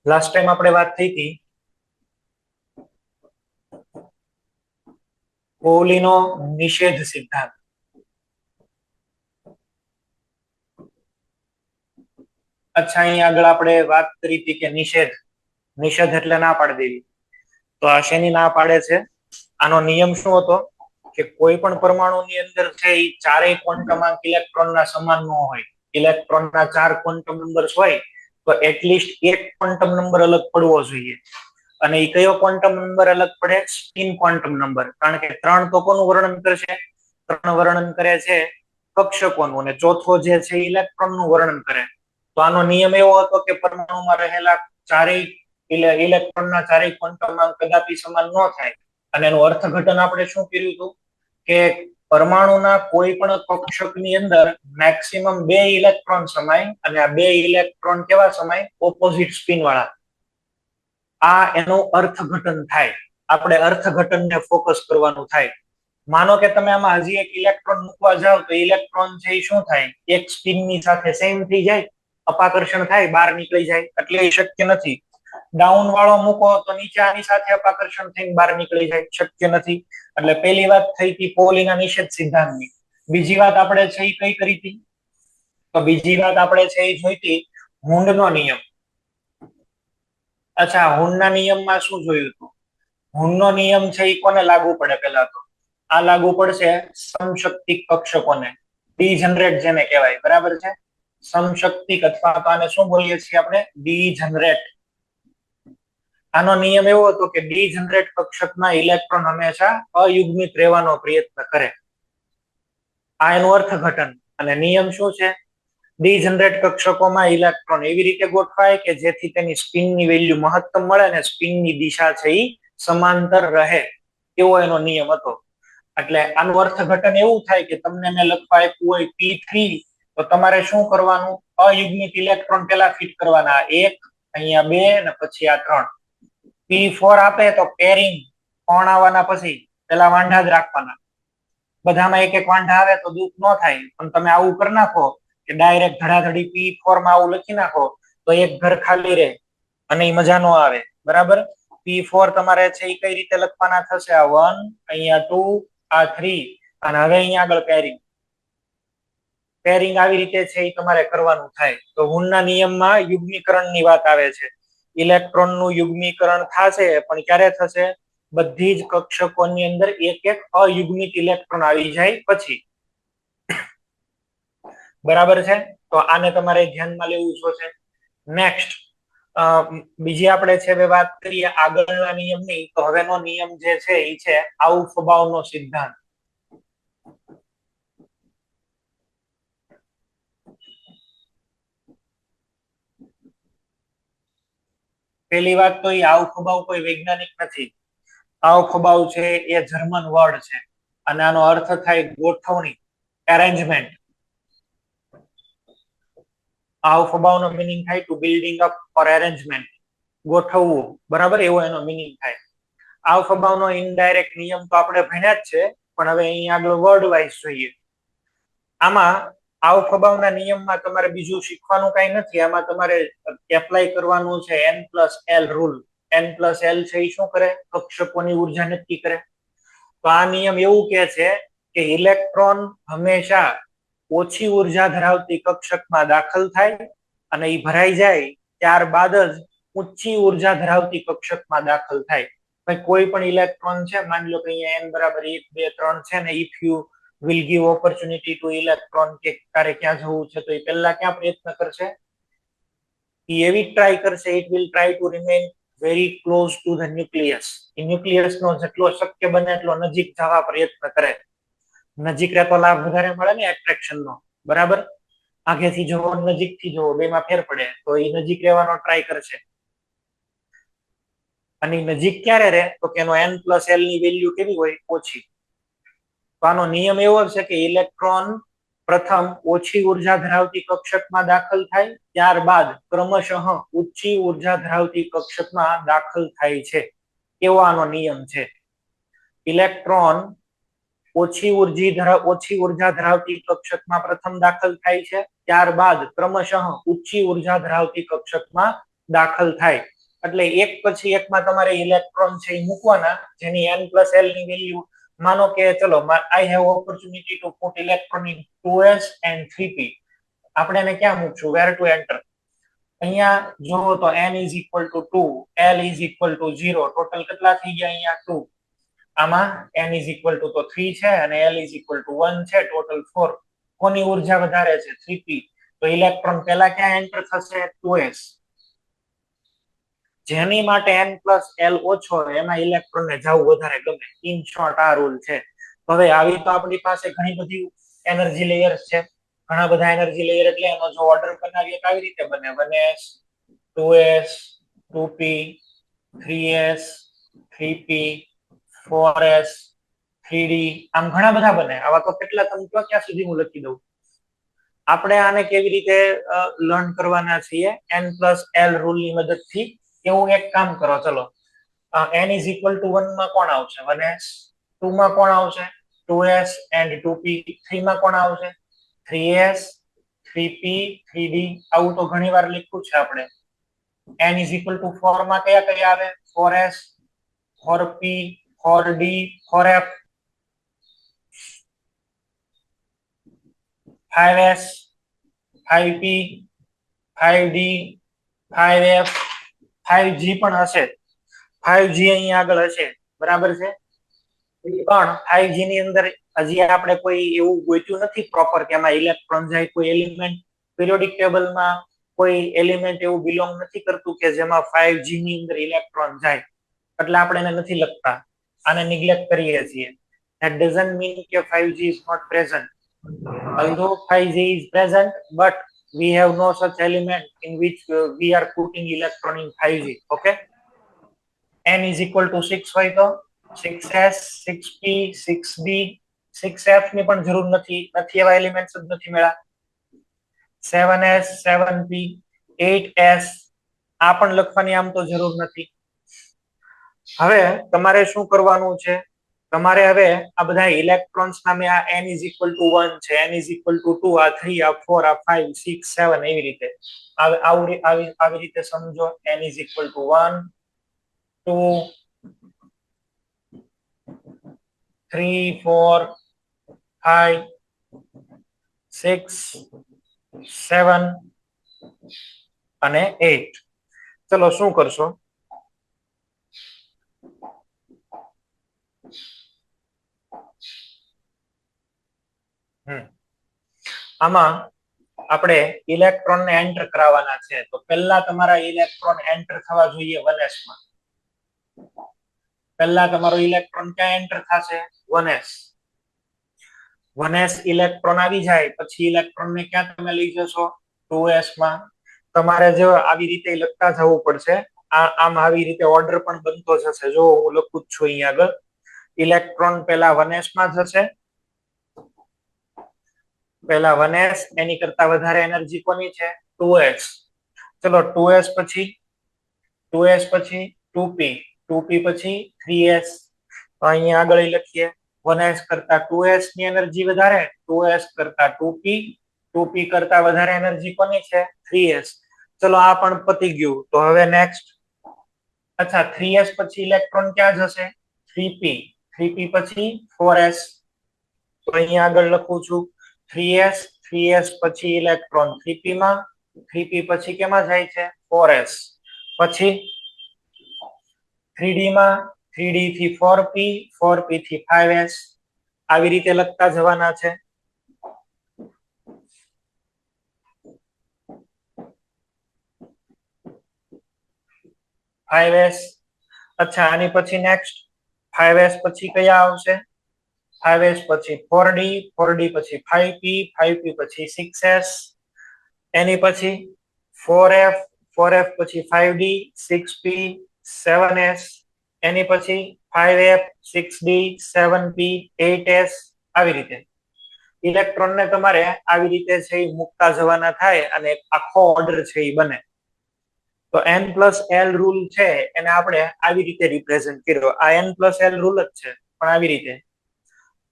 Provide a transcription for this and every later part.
Last time આપણે વાત થઈ હતી કોહલીનો નિષેધ સિદ્ધાંત. અચ્છા, અહીં આગળ આપણે વાત કરી હતી કે નિષેધ નિષેધ એટલે ના પાડી દેવી. તો આ શેની ના પાડે છે? આનો નિયમ શું હતો કે કોઈ પણ પરમાણુની અંદર છે એ ચારેય ક્વોન્ટમ ઇલેક્ટ્રોનના સમાન ન હોય. ઇલેક્ટ્રોનના 4 ક્વોન્ટમ નંબર્સ હોય તો એટલીસ્ટ એક ક્વોન્ટમ નંબર અલગ પડવો જોઈએ. અને એ કયો ક્વોન્ટમ નંબર અલગ પડે? Spin quantum number. કારણ કે 3 તો કોનું વર્ણન કરશે? 3 વર્ણન કરે છે કક્ષકોનું, અને ચોથો જે છે ઇલેક્ટ્રોનનું વર્ણન કરે. તો આનો નિયમ એવો હતો કે પરમાણુમાં રહેલા ચારેય ઇલેક્ટ્રોનના ચારેય ક્વોન્ટમ કદાપી સમાન ન થાય. અને એનું અર્થઘટન આપણે શું કર્યું હતું કે પરમાણુના કોઈ પણ કક્ષકની અંદર મેક્સિમમ 2 ઇલેક્ટ્રોન સમાય, અને આ 2 ઇલેક્ટ્રોન કેવા સમાય? ઓપોઝિટ સ્પિન વાળા. આ એનું અર્થઘટન થાય. આપણે અર્થઘટનને ફોકસ કરવાનું થાય. માનો કે તમે આમાં હજી એક ઇલેક્ટ્રોન મૂકવા જાવ તો ઇલેક્ટ્રોન છે એ શું થાય? એક સ્પિનની સાથે સેમ થઈ જાય, અપાકર્ષણ થાય, બહાર નીકળી જાય. એટલે એ શક્ય નથી. ડાઉન વાળો મૂકો તો નીચે આની સાથે અપાકર્ષણ થઈને બહાર નીકળી જાય, શક્ય નથી. એટલે પહેલી વાત થઈ હતી કોહલીના નિષેધ સિદ્ધાંતની. બીજી વાત આપણે છે એ કઈ કરી હતી? તો બીજી વાત આપણે છે એ જોઈ હતી હુન્ડનો નિયમ. અચ્છા, હુન્ડના નિયમમાં શું જોયું હતું? હુન્ડનો નિયમ છે એ કોને લાગુ પડે? પહેલા તો આ લાગુ પડશે સમશક્તિક કક્ષકોને, ડીજનરેટ જેને કહેવાય. બરાબર છે? સમશક્તિક, અથવા તો આને શું બોલીએ છીએ આપણે? ડીજનરેટ. આનો નિયમ એવો હતો કે ડીજનરેટ કક્ષકમાં ઇલેક્ટ્રોન હંમેશા અયુગ્મિત રહેવાનો પ્રયત્ન કરે. આ એનું અર્થઘટન. અને નિયમ શું છે? ડીજનરેટ કક્ષકોમાં ઇલેક્ટ્રોન એવી રીતે ગોઠવાય કે જેથી તેની સ્પિનની વેલ્યુ મહત્તમ મળે અને સ્પિનની દિશા છે એ સમાંતર રહે. એવો એનો નિયમ હતો. એટલે આનું અર્થઘટન એવું થાય કે તમને મેં લખવા આપ્યું હોય P3, તો તમારે શું કરવાનું? અયુગ્મિત ઇલેક્ટ્રોન પેલા ફિટ કરવાના. 1, અહીંયા 2, અને પછી આ 3. P4 આપે તો પેરિંગ કોણ આવવાના, પછી પેલા વાંઢા જ રાખવાના. બધામાં એક એક વાંઢા આવે તો દુઃખ ન થાય, પણ તમે આવું કરી નાખો કે ડાયરેક્ટ ધડાધડી P4 માં આવું લખી નાખો તો એક ઘર ખાલી રહે અને એ મજા ન આવે. બરાબર? P4 તમારે છે એ કઈ રીતે લખવાના થશે? આ 1, અહીંયા 2, આ 3, અને હવે અહીંયા આગળ પેરિંગ. પેરિંગ આવી રીતે છે એ તમારે કરવાનું થાય. તો હુન્ડના નિયમમાં યુગ્મીકરણની વાત આવે છે. ઇલેક્ટ્રોનનું યુગ્મીકરણ થશે, પણ ક્યારે થશે? બધી જ કક્ષકોની અંદર એક એક અયુગ્મિત ઇલેક્ટ્રોન આવી જાય પછી. બરાબર છે? તો આને તમારે ધ્યાનમાં લેવું જોશે. નેક્સ્ટ બીજી આપણે છે વાત કરીએ આગળના નિયમની. તો હવેનો નિયમ જે છે એ છે આઉફબાઉનો સિદ્ધાંત. પહેલી વાત તો એ આઉફબાઉ કોઈ વૈજ્ઞાનિક નથી. આઉફબાઉ છે એ જર્મન વર્ડ છે, અને આનો અર્થ થાય ગોઠવણી, એરેન્જમેન્ટ. આઉફબાઉનો મીનિંગ થાય ટુ બિલ્ડિંગ અપ ઓર એરેન્જમેન્ટ, ગોઠવવું. બરાબર? એવો એનો મીનિંગ થાય. આઉફબાઉનો ઇનડાયરેક્ટ નિયમ તો આપણે ભણ્યા જ છે, પણ હવે અહીંયા આગળ વર્ડ વાઇઝ જોઈએ. આમાં આઉફબાઉના નિયમમાં તમારે બીજું શીખવાનું કઈ નથી. આમાં તમારે એપ્લાય કરવાનું છે N+L રૂલ. N+L છે એ શું કરે? કક્ષકોની ઉર્જા નક્કી કરે. તો આ નિયમ એવું કે છે કે ઇલેક્ટ્રોન હંમેશા ઓછી ઉર્જા ધરાવતી કક્ષકમાં દાખલ થાય, અને એ ભરાઈ જાય ત્યારબાદ જ ઊંચી ઉર્જા ધરાવતી કક્ષકમાં દાખલ થાય. કોઈ પણ ઇલેક્ટ્રોન છે, માની લો કે અહીંયા n બરાબર 1, 2, 3 છે ને, if you will give opportunity to electron કે તારે ક્યાં જવું છે, તો એ પહેલા ક્યાં પ્રયત્ન કરશે? એ એવી ટ્રાય કરશે, it will try to remain very close to the nucleus. એ ન્યુક્લિયસ નો જેટલો શક્ય બને એટલો નજીક જવા પ્રયત્ન કરે. નજીક રહેતો લાભ વધારે મળે ને એટ્રેક્શન નો. બરાબર? આગેથી જોવો, નજીકથી જોવો, બેમાં ફેર પડે. તો એ નજીક રહેવાનો ટ્રાય કરશે. અને નજીક ક્યારે રહે? તો કે એનો N+L ની વેલ્યુ કેવી હોય? ઓછી. તો આનો નિયમ એવો છે કે ઇલેક્ટ્રોન પ્રથમ ઓછી ઉર્જા ધરાવતી કક્ષકમાં દાખલ થાય, ત્યારબાદ ક્રમશઃ ઊંચી ઉર્જા ધરાવતી કક્ષકમાં દાખલ થાય છે. એવો આનો નિયમ છે. ઇલેક્ટ્રોન ઓછી ઉર્જા ધરાવતી કક્ષકમાં પ્રથમ દાખલ થાય છે, ત્યારબાદ ક્રમશઃ ઊંચી ઉર્જા ધરાવતી કક્ષકમાં દાખલ થાય. એટલે એક પછી એકમાં તમારે ઇલેક્ટ્રોન છે એ મૂકવાના, જેની n+l ની વેલ્યુ માનો કે ચલો I have opportunity two put electron in 2s and 3p. આપણે એને ક્યાં મૂકશું? વેર ટુ એન્ટર. અહીંયા જોવો તો n is equal to 2, l is equal to 0, total કેટલા થઈ ગયા અહીંયા 2. આમાં n is equal to તો 3 છે અને l is equal to 1 છે, ટોટલ 4. કોની ઉર્જા વધારે છે? 3p. તો ઇલેક્ટ્રોન પહેલા ક્યાં એન્ટર થશે? 2s. જેની માટે n+l ઓછો એમાં ઇલેક્ટ્રોન ને જવું વધારે ગમે. ઇન શોર્ટ આ રૂલ છે. હવે આવી તો આપણી પાસે ઘણી બધી એનર્જી લેયર્સ છે, ઘણા બધા એનર્જી લેયર, એટલે એનો જો ઓર્ડર બનાવીએ તો આવી રીતે બને: 1s 2s 2p 3s 3p 4s 3d. આમ ઘણા બધા બને. આવા તો કેટલા તમે કહો ક્યાં સુધી હું લખી દઉં. આપણે આને કેવી રીતે લર્ન કરવાના છીએ? n+l રૂલ ની મદદથી. એવું એક કામ કરો, ચલો n is equal to 1 માં કોણ આવશે? 1s. 2 માં કોણ આવશે? 2s and 2p. 3 માં કોણ આવશે? 3s 3p 3d. આવું તો ઘણી વાર લખ્યું છે આપણે. n is equal to 4 માં કયા કયા આવે? 4s 4p 4d 4f. 5s 5p 5d 5f 5g પણ હશે. 5g અહીં આગળ હશે, બરાબર છે. પણ 5g ની અંદર હજી આપણે કોઈ એવું ગોત્યું નથી પ્રોપર કે એમાં ઇલેક્ટ્રોન જાય. કોઈ એલિમેન્ટ પિરિયોડિક ટેબલમાં કોઈ એલિમેન્ટ એવું બિલોંગ નથી કરતું કે જેમાં 5g ની અંદર ઇલેક્ટ્રોન જાય, એટલે આપણે એને નથી લખતા, આને નિગ્લેક્ટ કરીએ છીએ. that doesn't mean કે 5g is not present. Although 5g is present, but we have no such element in which we are putting electron in 5g. Okay, n is equal to 6 હોય તો 6s 6p 6d 6f ની પણ જરૂર નથી એવા elements જ નથી મળ્યા. 7s 7p 8s આ પણ લખવાની આમ તો જરૂર નથી. હવે તમારે શું કરવાનું છે? તમારે હવે આ બધા ઇલેક્ટ્રોન્સ નામે આ n is equal to 1 છે, n is equal to 2, આ 3, આ 4, આ 5, 6, 7 એવી રીતે આવી રીતે સમજો. n is equal to 1 2 3 4 5 6 7 અને 8. ચલો શું કરશો? આમાં આપણે ઇલેક્ટ્રોન ને એન્ટર કરાવવાના છે. તો પહેલા તમારા ઇલેક્ટ્રોન એન્ટર થવા જોઈએ 1s માં. પહેલા તમારો ઇલેક્ટ્રોન ક્યાં એન્ટર થશે? 1s. 1s ઇલેક્ટ્રોન આવી જાય પછી ઇલેક્ટ્રોન ને ક્યાં તમે લઈ જશો? 2s માં. તમારે જો આવી રીતે લખતા જવું પડશે. આમ આવી રીતે ઓર્ડર પણ બનતો જશે. જો હું લખું જ છું અહીંયા આગળ. ઇલેક્ટ્રોન પહેલા 1s માં જશે. પહેલા 1s, એની કરતા વધારે એનર્જી કોની છે? 2s. ચલો 2s પછી 2p 2p પછી 3s. અહીંયા આગળ લખીએ 1s કરતા 2s ની એનર્જી વધારે, 2s કરતા 2p 2p કરતા વધારે એનર્જી કોની છે? 3s. ચલો આ પણ પતી ગયું. તો હવે નેક્સ્ટ, અચ્છા 3s પછી ઇલેક્ટ્રોન ક્યાં જશે? 3p 3p પછી 4s. તો અહીંયા આગળ લખું છું 3s 3s પછી ઇલેક્ટ્રોન 3p માં, 3p પછી કેમાં જાય છે? 4s. પછી 3d માં, 3d થી 4p 4p થી 5s. આવી રીતે લખતા જવાના છે. અચ્છા આની પછી નેક્સ્ટ 5s પછી કયા આવશે? 5s પછી 4d 4d પછી 5p 5p પછી 6s. એની પછી 4f 4f પછી 5d 6p 7s. એની પછી 5f 6d 7p 8s. આવી રીતે ઇલેક્ટ્રોન ને તમારે આવી રીતે છે એ મૂકતા જવાના થાય અને આખો ઓર્ડર છે એ બને. તો n+l રૂલ છે એને આપણે આવી રીતે રિપ્રેઝન્ટ કર્યો. આ n+l રૂલ જ છે પણ આવી રીતે.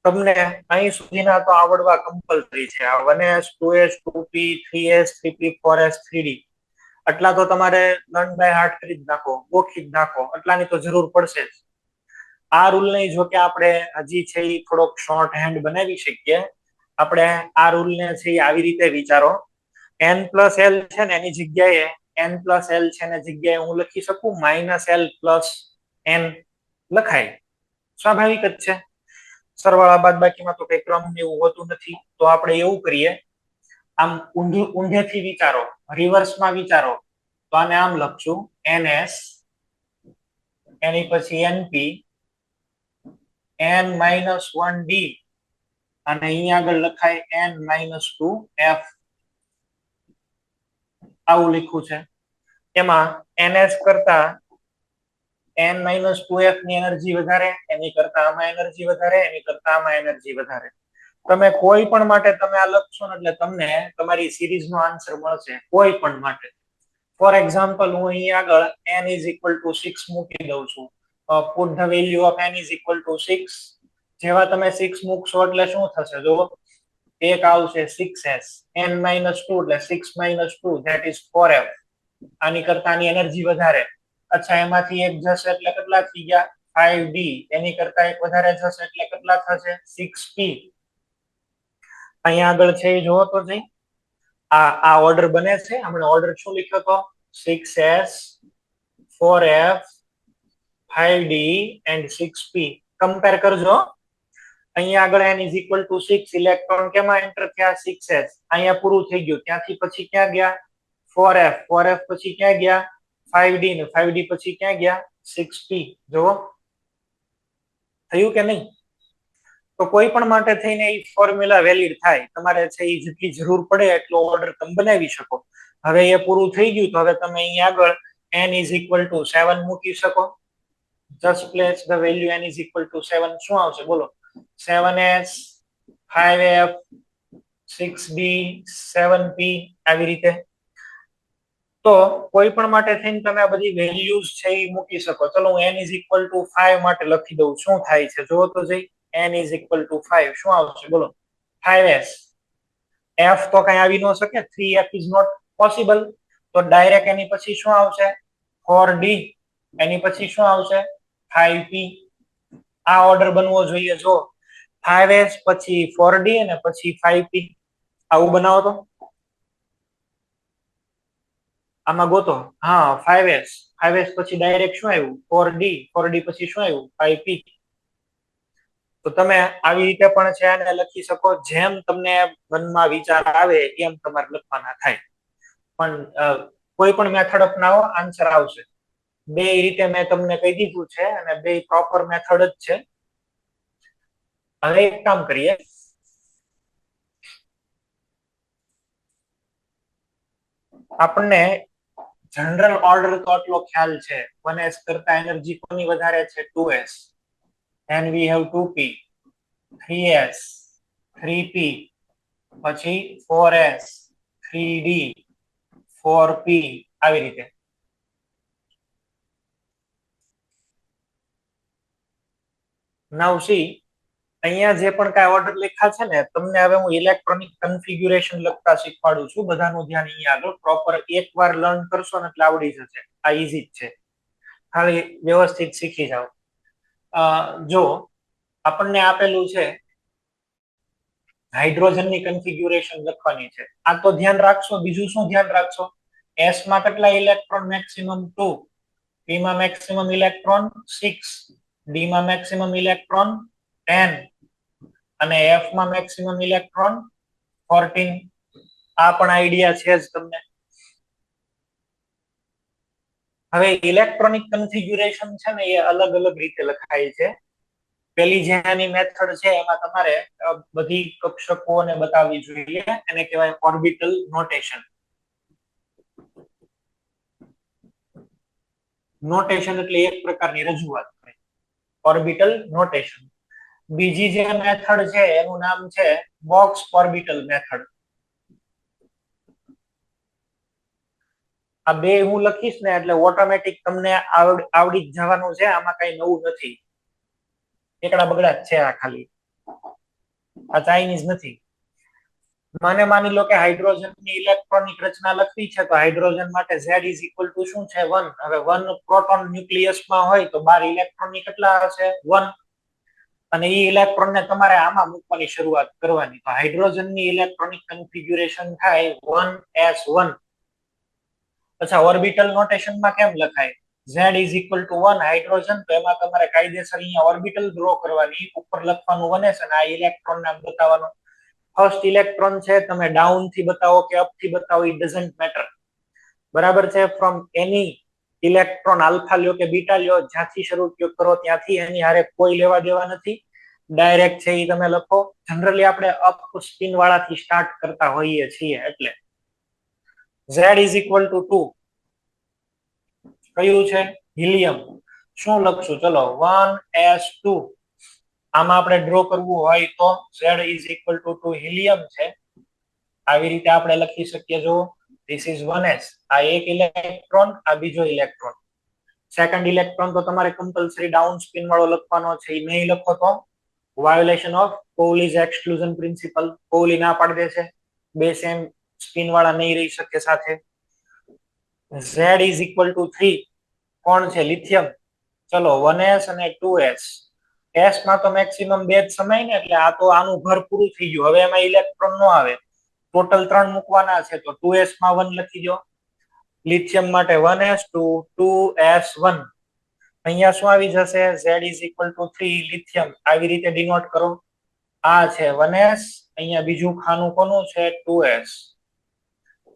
તમને અહીં સુધીના તો આવડવા કમ્પલસરી છે. આ 1s 2s 2p 3s 3p 4s 3d. આટલા તો તમારે લર્ન બાય હાર્ટ કરી જ નાખો, ગોખી જ નાખો, આટલાની તો જરૂર પડશે જ. આ રૂલ નહીં, જો કે આપણે હજી છે એ થોડોક શોર્ટ હેન્ડ બનાવી શકીએ. આપણે આ રૂલ ને છે આવી રીતે વિચારો, n+l છે ને એની જગ્યાએ n+l છે ને જગ્યાએ હું લખી શકું -l+n લખાય, સ્વાભાવિક જ છે. સરવાળા બાદબાકીમાં તો કઈ ક્રમ એવું હોતું નથી. તો આપણે એવું કરીએ, આમ ઊંધેથી વિચારો, રિવર્સમાં વિચારો, તો આને આમ લખશું ns, એની પછી np, n-1d, અને અહીંયા આગળ લખાય n-2f. આવું લખ્યું છે. એમાં ns કરતા n-2f ની એનર્જી વધારે, એની કરતા આમાં એનર્જી વધારે, એની કરતા આમાં એનર્જી વધારે. તમે કોઈ પણ માટે તમે આ લખશો ને એટલે તમને તમારી સિરીઝ નો આન્સર મળશે, કોઈ પણ માટે. ફોર એક્ઝામ્પલ, હું અહીં આગળ n=6 મૂકી દઉં છું. put the value of n=6. જેવા તમે 6 મૂકશો એટલે શું થશે? જો એક આવશે 6s, n-2 એટલે 6 - 2 that is 4f. આની કરતા આની એનર્જી વધારે. અચ્છા, એમાંથી એક જશે એટલે કેટલા થઈ ગયા? 5d. એની કરતા એક વધારે જશે એટલે કેટલા થશે? 6p. અહીંયા આગળ છે એ જોવો તો જઈ, આ ઓર્ડર બને છે. હમણાં ઓર્ડર શું લખ્યો તો? 6s, 4f, 5d and 6p. Compare કરજો. અહીંયા આગળ n=6, ઇલેક્ટ્રોન કેમાં એન્ટર થયા? 6s. અહીંયા પૂરું થઈ ગયું. ત્યાંથી પછી ક્યાં ગયા? 4f. 4f પછી ક્યાં ગયા? 5d. ને 5d પછી ક્યાં ગયા? 6p. જોવો થયું કે નહીં? તો કોઈ પણ માટે થઈને એ ફોર્મ્યુલા વેલિડ થાય. તમારે છે એ જેટલી જરૂર પડે એટલો ઓર્ડર તમે બનાવી શકો. હવે એ પૂરું થઈ ગયું તો હવે તમે અહીં આગળ n=7 મૂકી શકો. just place the value n=7. શું આવશે બોલો? 7s, 5f, 6d, 7p. આવી રીતે. તો કોઈ પણ માટે થઈને તમે આ બધી વેલ્યુઝ છે એ મૂકી શકો. ચલો હું n=5 માટે લખી દઉં. શું થાય છે જોવો તો જઈ. n=5 શું આવશે બોલો? 5s. f તો કઈ આવી ન શકે, 3f is not possible. તો ડાયરેક્ટ એની પછી શું આવશે? 4d. એની પછી શું આવશે? 5p. આ ઓર્ડર બનવો જોઈએ. જો 5s પછી 4d અને પછી 5p. આવું બનાવો તો આમાં ગોતો. હા, 5s. 5s પછી ડાયરેક્ટ શું આવ્યું? 4d. 4d પછી શું આવ્યું? 5p. તો તમે આવી રીતે પણ છે આને લખી શકો. જેમ તમને મનમાં વિચાર આવે એમ તમારે લખવાના થાય. પણ કોઈ પણ મેથડ અપનાવો, આન્સર આવશે. બે રીતે મેં તમને કહી દીધું છે અને બે પ્રોપર મેથડ જ છે. હવે એક કામ કરીએ, આપણને જનરલ ઓર્ડર તો આટલો ખ્યાલ છે. 1s કરતા એનર્જી કોની વધારે છે? 2s. then we have 2p, 3s, 3p, પછી 4s, 3d, 4p. આવી રીતે. now see, અહીંયા જે પણ કાંઈ ઓર્ડર લખ્યા છે ને, તમને હવે હું ઇલેક્ટ્રોનિક કન્ફિગ્યુરેશન લખતા શીખવાડું છું. બધાનું ધ્યાન અહીંયા આગળ પ્રોપર એકવાર લર્ન કરશો ને એટલે આવડી જશે. આ ઈઝી જ છે, ખાલી વ્યવસ્થિત શીખી જાઓ. જો આપણને આપેલું છે હાઇડ્રોજનની કન્ફિગ્યુરેશન લખવાની છે. આ તો ધ્યાન રાખશો. બીજું શું ધ્યાન રાખશો? s માં કેટલા ઇલેક્ટ્રોન? મેક્સિમમ 2. p માં મેક્સિમમ ઇલેક્ટ્રોન 6. d માં મેક્સિમમ ઇલેક્ટ્રોન 10 અને f માં મેક્સિમમ ઇલેક્ટ્રોન 14. આ પણ આઈડિયા છે જ તમને. હવે ઇલેક્ટ્રોનિક કન્ફિગ્યુરેશન છે ને એ અલગ અલગ રીતે લખાય છે. પેલી જે આની મેથડ છે એમાં તમારે બધી કક્ષકોને બતાવવી જોઈએ. એને કહેવાય ઓર્બિટલ નોટેશન. નોટેશન એટલે એક પ્રકારની રજૂઆત થાય, ઓર્બિટલ નોટેશન. બીજી જે મેથડ છે એનું નામ છે બોક્સ ઓર્બિટલ મેથડ. આ બે હું લખીશ ને એટલે ઓટોમેટિક તમને આવડી જ જવાનું છે. આમાં કઈ નવું નથી. એકડા બગડા જ છે આ ખાલી. આ ચાઇનીઝ નથી. મને માની લો કે હાઇડ્રોજનની ઇલેક્ટ્રોનિક રચના લખવી છે તો હાઇડ્રોજન માટે Z ઇઝ ઇક્વલ ટુ શું છે 1. હવે 1 પ્રોટોન ન્યુક્લિયસમાં હોય તો 12 ઇલેક્ટ્રોનની કેટલા હશે 1. અને એ ઇલેક્ટ્રોન ને તમારે આમાં મૂકવાની શરૂઆત કરવાની. તો હાઇડ્રોજનની ઇલેક્ટ્રોનિક કન્ફિગ્યુરેશન થાય 1s1. અચ્છા, ઓર્બિટલ નોટેશનમાં કેમ લખાય? Z is equal to 1 hydrogen, તો એમાં તમારે કાયદેસર અહીંયા ઓર્બિટલ ડ્રો કરવાની, ઉપર લખવાનું 1s અને આ ઇલેક્ટ્રોન નામ બતાવવાનું. ફર્સ્ટ ઇલેક્ટ્રોન છે, તમે ડાઉન થી બતાવો કે અપ થી બતાવો, ઇટ ડઝન્ટ મેટર. બરાબર છે. ફ્રોમ એની ઇલેક્ટ્રોન આલ્ફા લ્યો કે બીટા લ્યો, જ્યાંથી શરૂ કરો ત્યાંથી એની હારે કોઈ લેવા દેવા નથી. ડાયરેક્ટ છે એ તમે લખો. જનરલી આપણે અપ સ્પિન વાળાથી સ્ટાર્ટ કરતા હોઈએ છીએ. એટલે Z ઇઝ ઇક્વલ ટુ 2 કયું છે? હિલિયમ. શું લખશું? ચલો 1s2. આમાં આપણે ડ્રો કરવું હોય તો Z is equal to 2 helium છે. આવી રીતે આપણે લખી શકીએ. જો ધીસ ઇઝ 1s, આ એક ઇલેક્ટ્રોન, આ બીજો ઇલેક્ટ્રોન. સેકન્ડ ઇલેક્ટ્રોન તો તમારે કમ્પલસરી ડાઉન સ્પિન વાળો લખવાનો છે. એ નહીં લખો તો violation of Pauli's exclusion principle. Pauli ના પાડી દેશે, બે સેમ સ્પિન વાળા નહીં રહી શકે સાથે. Z ઇઝ ઇક્વલ ટુ 3 કોણ છે? લિથિયમ. ચલો 1s અને 2s. s માં તો મેક્સિમમ બે જ સમાય ને, એટલે આ તો આનું ઘર પૂરું થઈ ગયું. હવે એમાં ઇલેક્ટ્રોન નો આવે. ટોટલ 3 મૂકવાના છે, તો 2s માં 1 લખી દો. લિથિયમ માટે 1s2 2s1. અહીંયા શું આવી જશે? Z is equal to 3 lithium. આવી રીતે ડિનોટ કરો. આ છે 1s, અહીંયા બીજું ખાનું કોનું છે? 2s.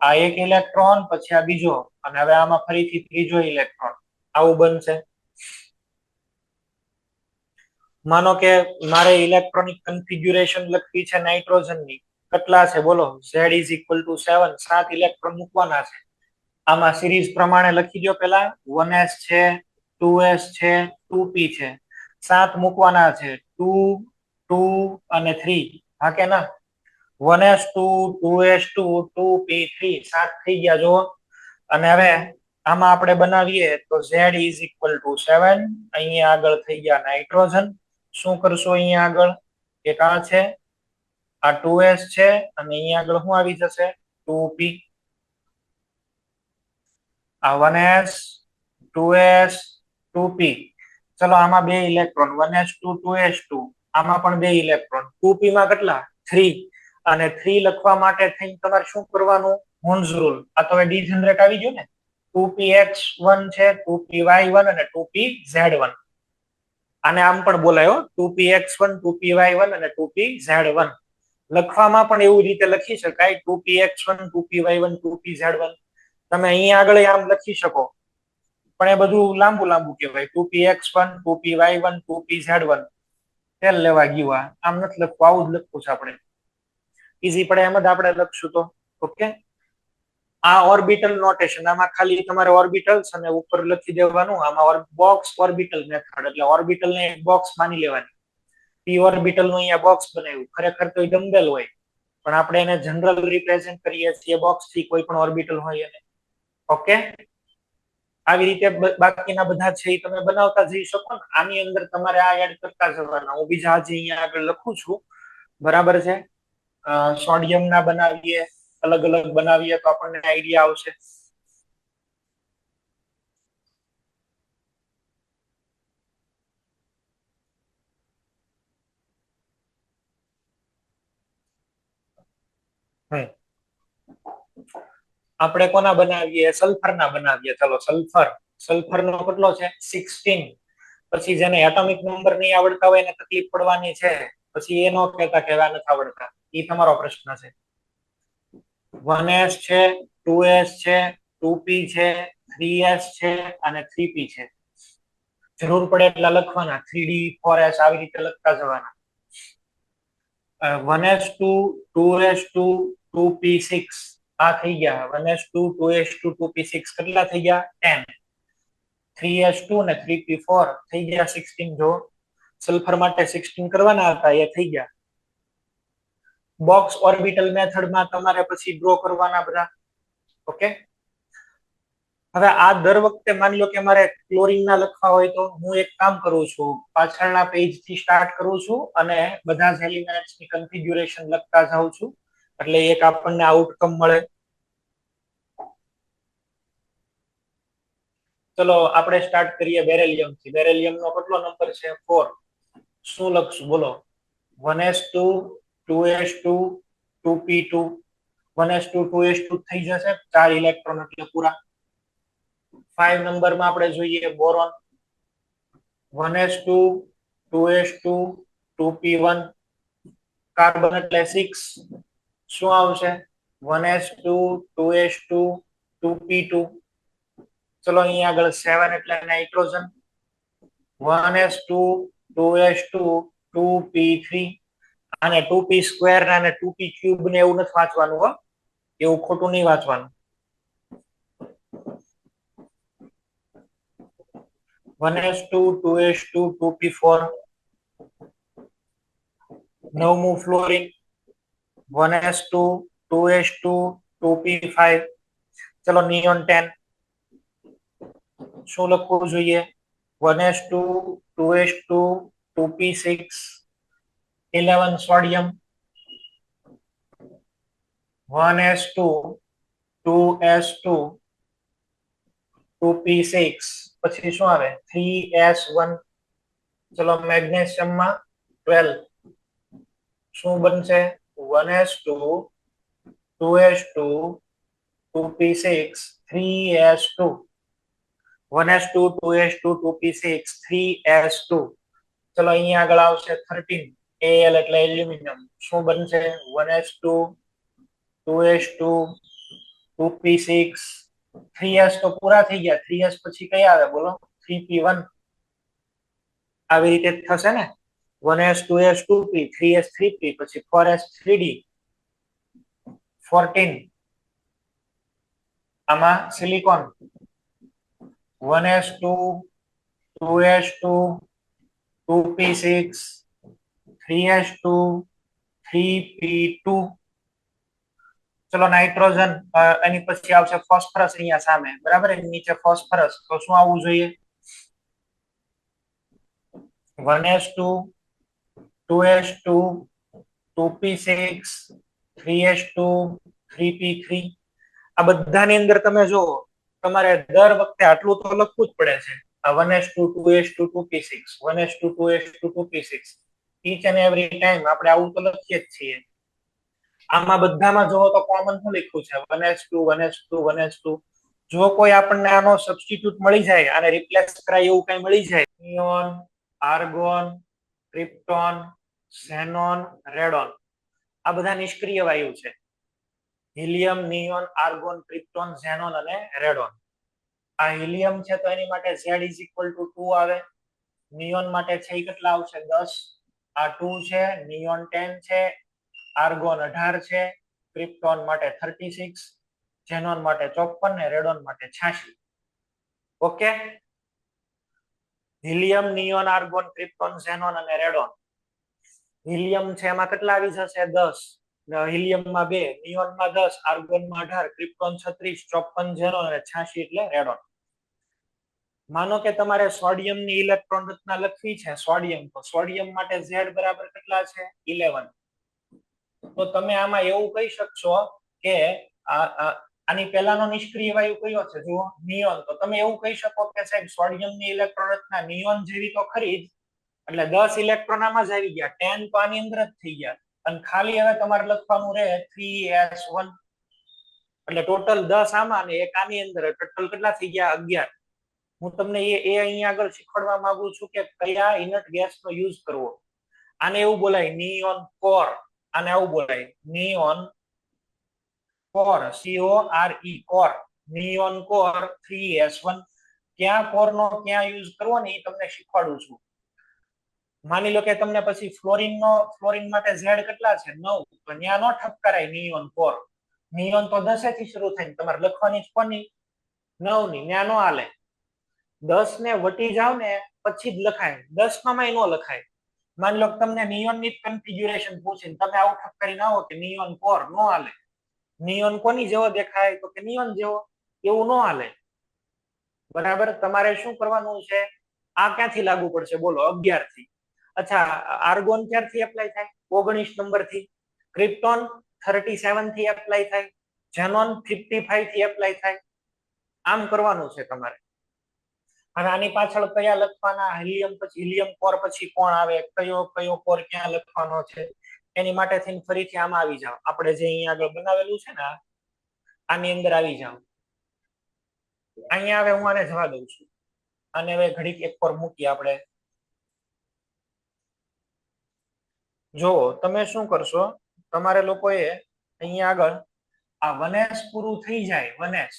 આ એક ઇલેક્ટ્રોન, પછી આ બીજો, અને હવે આમાં ફરીથી ત્રીજો ઇલેક્ટ્રોન. આવું બનશે. માનો કે મારે ઇલેક્ટ્રોનિક કન્ફિગ્યુરેશન લખવી છે નાઇટ્રોજનની. કેટલા છે બોલો? Z is equal to 7. 7 electron મૂકવાના છે. આમાં સિરીઝ પ્રમાણે લખી દો. પેલા 1s છે, 2s છે, 2p છે. 7 મૂકવાના છે. 2 2 અને 3. હા કે ના? 1s2 2s2 2p3 7 થઈ ગયા. જો અને હવે આમાં આપણે બનાવીએ તો Z ઇઝ ઇક્વલ ટુ 7. અહીંયા આગળ થઈ ગયા નાઇટ્રોજન. શું કરશો? અહીંયા આગળ એક આ છે, આ 2s છે, અને અહીંયા આગળ શું આવી જશે? 2p. આ 1s 2s 2p. ચલો આમાં બે ઇલેક્ટ્રોન 1s2 2s2. આમાં પણ બે ઇલેક્ટ્રોન. 2p માં કેટલા? 3. અને 3 લખવા માટે થઈને તમારે શું કરવાનું? હોન્સ રૂલ. આ તો હવે ડીજનરેટ આવી ગયું ને. 2px1 છે, 2py1 અને 2pz1. આને આમ પણ બોલાયો 2px1 2py1 અને 2pz1. લખવામાં પણ એવું રીતે લખી શકાય 2px1 2py1 2pz1. તમે અહીંયા આગળ આમ લખી શકો, પણ એ બધું લાંબુ લાંબુ કહેવાય. 2px1 2py1 2pz1. તેલ લેવા ગયું. આમ નથી લખવું, આવું જ લખવું છે આપણે. ઈઝી પડે એમ જ આપણે લખશું તો. ઓકે, આ ઓર્બિટલ નોટેશન. આમાં ખાલી તમારે ઓર્બિટલ્સ અને ઉપર લખી દેવાનું. આમાં બોક્સ ઓર્બિટલ મેથડ, એટલે ઓર્બિટલ ને એક બોક્સ માની લેવાની. p ઓર્બિટલ નું અહીંયા બોક્સ બનાવ્યું. ખરેખર તો એ ડમ્બેલ હોય, પણ આપણે એને જનરલ રિપ્રેઝન્ટ કરીએ છીએ બોક્સ થી. કોઈ પણ ઓર્બિટલ હોય એને. ઓકે, આવી રીતે બાકીના બધા છે એ તમે બનાવતા જઈ શકો ને. આની અંદર તમારે આ એડ કરતા જવાના. હું બીજા આજે અહીંયા આગળ લખું છું. બરાબર છે. સોડિયમ ના બનાવીએ, અલગ અલગ બનાવીએ તો આપણને આઈડિયા આવશે. આપણે કોના બનાવીએ? સલ્ફર ના બનાવીએ. ચલો સલ્ફર. સલ્ફર નો કેટલો છે? 16. પછી જેને એટોમિક નંબર નહીં આવડતા હોય એને તકલીફ પડવાની છે. પછી એ નો કહેતા કે નથી આવડતા. એ તમારો પ્રશ્ન છે. 1s છે, 2s છે, 2p છે, 3s છે અને 3p છે. જરૂર પડે એટલા લખવાના. 3d 4s આવી રીતે લખતા જવાના. 1s2 2s2 2p6 આ થઈ ગયા. 1s2 2s2 2p6 કેટલા થઈ ગયા? 10. 3s2 ને 3p4 થઈ ગયા 16. જો સલ્ફર માટે 16 કરવાના હતા, એ થઈ ગયા. બોક્સ ઓર્બિટલ મેથડમાં તમારે પછી ડ્રો કરવાના બધા. ઓકે, હવે આ દર વખતે માની લો કે મારે ક્લોરીન ના લખવા હોય તો હું એક કામ કરું છું, પાછળના પેજ થી સ્ટાર્ટ કરું છું અને બધા જ એલિમેન્ટ્સ ની કન્ફિગ્યુરેશન લખતા જાઉં છું. એટલે એક આપણને આઉટકમ મળે. ચલો આપણે સ્ટાર્ટ કરીએ બેરેલિયમ થી. બેરેલિયમ નો કેટલો નંબર છે? 4. શું લખશું બોલો? 1s2 2s2 2p2 1s2 2s2 થઈ જશે, 4 ઇલેક્ટ્રોન એટલે પૂરા. 5 નંબરમાં આપણે જોઈએ boron 1s2 2s2 2p1 carbon એટલે 6. શું આવશે? 1s2 2s2 2p2. ચલો અહીંયા આગળ 7 એટલે નાઇટ્રોજન 1s2 2s2 2p3. આને 2p સ્ક્વેર અને 2p ક્યુબ ને એવું નથી વાંચવાનું હો, એવું ખોટું નહીં વાંચવાનું. 1s2 2s2 2p4. નવમું ફ્લોરિન 1s2 2s2 2p5. ચલો નિયોન 10. શું લખવું જોઈએ? 1s2 2s2 2p6. 11 sodium 1s2 2s2 2p6. પછી શું આવે? 3s1. ચલો મેગ્નેશિયમ માં 12. શું બનશે? 1s2 2s2 2p6 3s2. 1s2 2s2 2p6 3s2. ચલો અહીંયા આગળ આવશે 13. Al એટલે એલ્યુમિનિયમ. શું બનશે? 1s2 2s2 2p6 3s તો પૂરા થઈ ગયા. 3s પછી કઈ આવે બોલો? 3p1. આવી રીતે થશે ને? 1s 2s 2p 3s 3p પછી 4s 3d 14. આમાં silicon 1s2 2s2 2p6 3s2 3p2. ચલો નાઇટ્રોજન એની પછી આવશે ફોસ્ફરસ અહીંયા સામે, બરાબર? એની નીચે ફોસ્ફરસ. તો શું આવવું જોઈએ? 1s2 2s2 2p6 3s2 3p3. આ બધાની અંદર તમે જો તમારે દર વખતે આટલું તો લખવું જ પડે છે. આ 1s2 2s2 2p6 1s2 2s2 2p6 each and every time આપણે આવું તો લખીએ જ છીએ. આમાં બધામાં જોવો તો કોમન શું લખ્યું છે? 1s2 1s2 1s2. જો કોઈ આપણને આનો સબસ્ટિટ્યુટ મળી જાય, આને રિપ્લેસ કરાય એવું કઈ મળી જાય, neon argon krypton xenon radon, આ બધા નિષ્ક્રિય વાયુ છે. Helium neon argon krypton xenon અને રેડોન. આ હિલિયમ છે તો એની માટે Z = 2 આવે. નિયોન માટે છે એ કેટલા આવશે? 10. આ 2 છે. નિયોન 10 છે. આર્ગોન 18 છે. ક્રિપ્ટોન માટે 36. ઝેનોન માટે 54 ને રેડોન માટે 86. Okay. Helium neon argon krypton xenon અને રેડોન. હિલિયમ છે એમાં કેટલા આવી જશે? 10. હિલિયમમાં 2, નિયોનમાં 10, આર્ગોનમાં 18, ક્રિપ્ટોન 36, 54 ઝેનોન અને 86 એટલે રેડોન. માનો કે તમારે સોડિયમની ઇલેક્ટ્રોન રચના લખવી છે. સોડિયમ, તો સોડિયમ માટે Z બરાબર કેટલા છે? 11. તો તમે આમાં એવું કહી શકશો કે આની પહેલાનો નિષ્ક્રિય વાયુ કયો છે? જુઓ નિયોન. તો તમે એવું કહી શકો કે સાહેબ સોડિયમની ઇલેક્ટ્રોન રચના નિયોન જેવી તો ખરી જ, એટલે 10 ઇલેક્ટ્રોન આમાં જ આવી ગયા, 10 તો આની અંદર જ થઈ ગયા, અને ખાલી હવે તમારે લખવાનું રહે 3s1. એટલે ટોટલ 10 આમાં અને એક આની અંદર, ટોટલ કેટલા થઈ ગયા? 11. હું તમને એ અહીંયા આગળ શીખવાડવા માંગુ છું કે કયા ઇનર્ટ ગેસનો યુઝ કરવો. આને એવું બોલાય નિયોન કોર. આને આવું બોલાય neon core, CORE core. Neon core 3s1. ક્યાં કોરનો ક્યાં યુઝ કરવો ને એ તમને શીખવાડું છું. માની લો કે તમને પછી ફ્લોરિન માટે Z કેટલા છે? 9. તો ત્યાં નો ઠપકારાય નિયોન કોર. નિયોન તો 10 થી શરૂ થાય, તમારે લખવાની જ કોની? 9 ની. ત્યાં નો હાલે. 10 ને વટી જાવ ને પછી જ લખાય, 10 માં નો લખાય. માની લો કે તમને નિયોન ની કન્ફિગ્યુરેશન પૂછીને તમે આવું ઠપકારી ના હો કે નિયોન કોર, નો હાલે. નિયોન કોની જેવો દેખાય? તો કે નિયોન જેવો. એવું નો હાલે. બરાબર? તમારે શું કરવાનું છે? આ ક્યાંથી લાગુ પડશે બોલો? 11 થી. અચ્છા, આર્ગોન ક્યારથી એપ્લાય થાય? 19 નંબર થી. ક્રિપ્ટોન 37 થી એપ્લાય થાય, ઝેનોન 55 થી એપ્લાય થાય. આમ કરવાનું છે તમારે. અને આની પાછળ કયા લખવાના, હિલિયમ પછી હિલિયમ કોર પછી કોણ આવે, કયો કયો કોર ક્યાં લખવાનો છે, એની માટે થઈને ફરીથી આમાં આવી જાઓ. આપણે જે અહીંયા આગળ બનાવેલું છે ને આની અંદર આવી જાઓ. અહીંયા હવે હું આને જવા દઉં છું. અને હવે ઘડીક એક પર મૂકી આપણે. જો તમે શું કરશો, તમારે લોકોએ અહીંયા આગળ આ 1s પૂરું થઈ જાય, 1s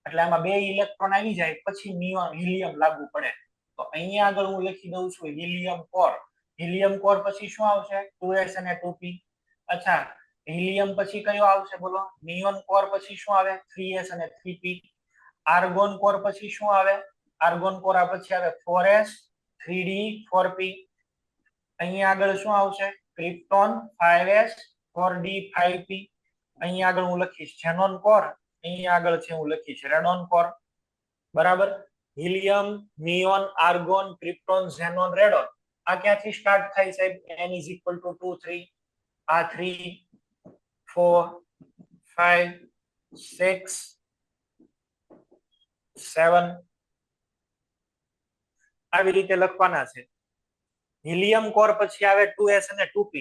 એટલે આમાં 2 ઇલેક્ટ્રોન આવી જાય પછી નિયોન હિલિયમ લાગુ પડે. તો અહીંયા આગળ હું લખી દઉં છું હિલિયમ કોર. હિલિયમ કોર પછી શું આવશે? 2s અને 2p. અચ્છા, હિલિયમ પછી કયો આવશે બોલો? નિયોન કોર પછી શું આવે? 3s અને 3p. આર્ગોન કોર પછી શું આવે? આર્ગોન કોર પછી આવે 4s 3d 4p. અહીંયા આગળ શું આવશે? Krypton 5s 4d 5p. અહીંયા આગળ હું લખીશ ઝેનોન કોર, અહીંયા આગળ છે હું લખીશ રેડોન કોર. બરાબર. Helium, neon, argon, krypton, xenon, radon. આ ક્યાંથી સ્ટાર્ટ થાય સાહેબ? n is equal to 2 3. આ 3 4 5 6 7 આવી રીતે લખવાના છે. હિલિયમ કોર પછી આવે 2s અને 2p.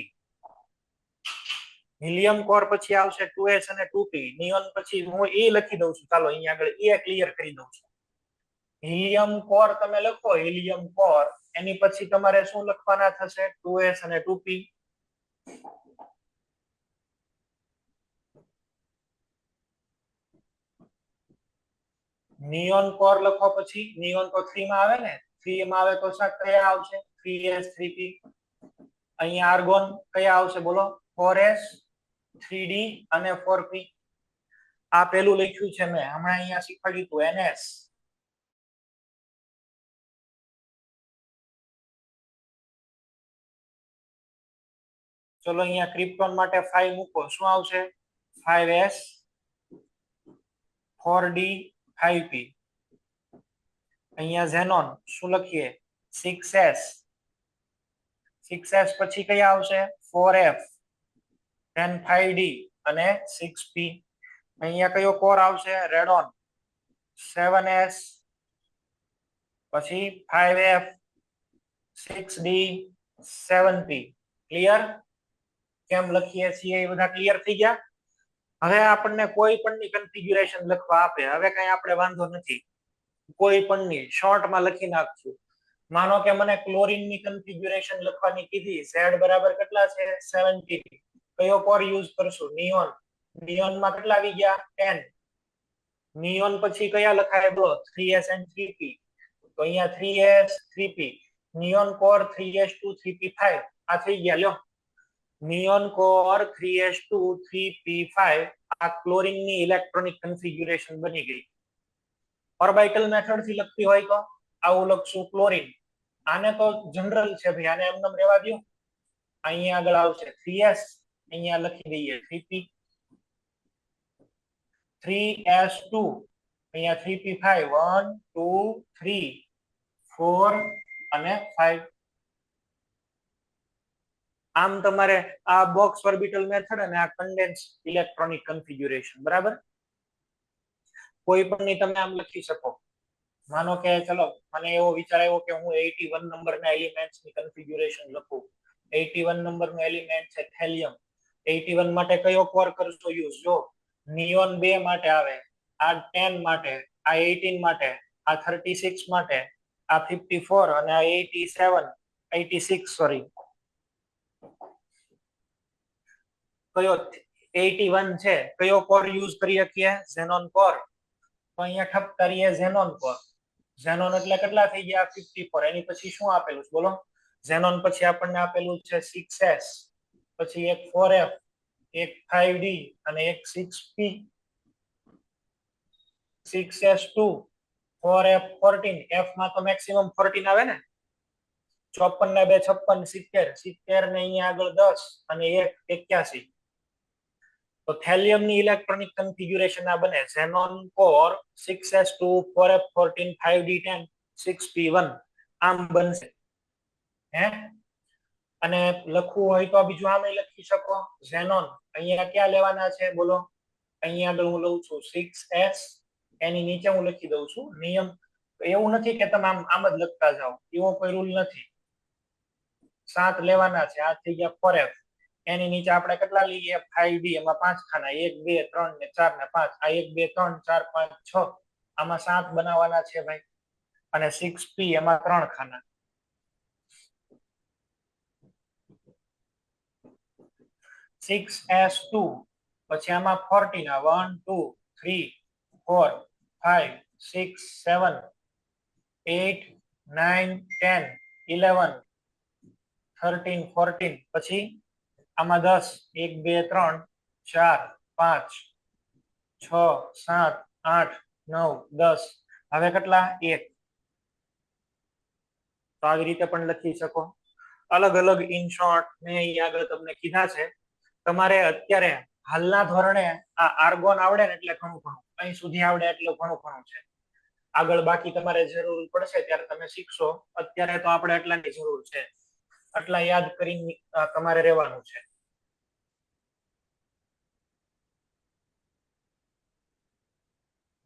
હિલિયમ કોર પછી આવશે 2s અને 2p. નિયોન પછી હું એ લખી દઉં છું. ચાલો અહીંયા આગળ એ ક્લિયર કરી દઉં છું. હિલિયમ કોર તમે લખો, હિલિયમ કોર, એની પછી તમારે શું લખવાના થશે? 2s અને 2p. નિયોન કોર લખો પછી, નિયોન તો 3 માં આવે ને, 3 માં આવે તો કયા આવશે? 3s 3p. અહીંયા આર્ગોન કયા આવશે બોલો? 4s 3d અને 4p. આ પેલું લખ્યું છે મેં હમણાં અહીંયા શીખવાડ્યું હતું ns. ચલો અહીંયા ક્રિપ્ટોન માટે 5 મૂકો, શું આવશે? 5s 4d 5p. અહીંયા ઝેનોન શું લખીએ? 6s. 6s પછી કયા આવશે? 4f then 5d અને 6p. અહીંયા કયો કોર આવશે? રેડોન 7s પછી 5f 6d 7p. ક્લિયર? કેમ લખીએ છીએ એ બધા ક્લિયર થઈ ગયા? હવે આપણને કોઈ પણની કન્ફિગ્યુરેશન લખવા આપે, હવે કઈ આપણે વાંધો નથી, કોઈ પણની શોર્ટમાં લખી નાખશું. માનો કે મને ક્લોરીનની કન્ફિગ્યુરેશન લખવાની કીધી, Z બરાબર કેટલા છે? 70. કયો કોર યુઝ કરશું? નિયોન. નિયોનમાં કેટલા આવી ગયા? 10. નિયોન પછી કયા લખાય બોલો? 3s and 3p. તો અહીંયા 3s 3p. Neon core 3s2 3p5. આ થઈ ગયા. લ્યો, નિયોન કોર 3s2 3p5. આ ક્લોરીનની ઇલેક્ટ્રોનિક કન્ફિગ્યુરેશન બની ગઈ. ઓર્બિટલ મેથડ થી લખતી હોય તો આવું લખશું ક્લોરીન. આને તો જનરલ છે ભાઈ, આને એમને રહેવા દો. અહીંયા આગળ આવશે 3s, અહીંયા લખી દઈએ 3p. 3s2 અહીંયા 3p5 1 2 3 4 અને 5. આમ તમારે આ બોક્સ ઓર્બિટલ મેથડ અને આ કન્ડેન્સ ઇલેક્ટ્રોનિક કન્ફિગ્યુરેશન. બરાબર. કોઈ પણ ની તમે આમ લખી શકો. માનો કે ચલો મને એવો વિચાર આવ્યો કે હું 81 નંબરના એલિમેન્ટ્સની કન્ફિગ્યુરેશન લખું. 81 નંબરનો એલિમેન્ટ છે થેલિયમ. 81 માટે કયો કોર કરશો યુઝ? જો નિયોન 2 માટે આવે, આ 10 માટે, આ 18 માટે, આ 36 માટે, આ 54 અને આ 87 86 સોરી કયો 81 છે, કયો કોર યુઝ કરી શકીએ? Xenon core. તો અહીંયા ઠપ કરીએ ઝેનોન કોર. ઝેનોન એટલે કેટલા થઈ ગયા? 54. એની પછી શું આપેલું છે બોલો? ઝેનોન પછી આપણને આપેલું છે 6s, પછી એક 4f, એક 5d અને એક 6p. 6s2 4f 14. f માં તો મેક્સિમમ 14 આવે ને. 54 ને 2 56 70. 70 ને અહીંયા આગળ 10 અને 1 81. તો થેલિયમની ઇલેક્ટ્રોનિક કન્ફિગ્યુરેશન આ બને. Xenon core 6s2 4f 14 5d10 6p1. આમ બનશે. હે અને લખવું હોય તો બીજું આમે લખી શકો ઝેનોન. અહીંયા ક્યાં લેવાના છે બોલો? અહીંયા આગળ હું લઉં છું 6s, એની નીચે હું લખી દઉં છું નિયમ. એવું નથી કે તમે આમ જ લખતા જાઓ, એવો કોઈ રૂલ નથી. 7 લેવાના છે, આ થઈ ગયા 4f. એની નીચે આપણે કેટલા લઈએ? 5d, એમાં 5 ખાના, 1 2 3 ને 4 ને 5. આ 1 2 3 4 5 6, આમાં 7 બનાવવાના છે ભાઈ. અને 6p, એમાં 3 ખાના. 6s2, પછી આમાં 14, 1 2 3 4 5 6 7 8 9 10 11 13 14, પછી આમાં 10, 1 2 3 4 5 6 7 8 9 10. હવે કેટલા? 1. તો આવી રીતે પણ લખી શકો. અલગ અલગ ઇન શોર્ટ મેં અહીં આગળ તમને કીધા છે. તમારે અત્યારે હાલના ધોરણે આ આર્ગોન આવડે ને એટલે ઘણું ઘણું, અહીં સુધી આવડે એટલે ઘણું ઘણું છે. આગળ બાકી તમારે જરૂર પડશે ત્યારે તમે શીખશો. અત્યારે તો આપણે એટલાની જરૂર છે, આટલા યાદ કરીને તમારે રહેવાનું છે.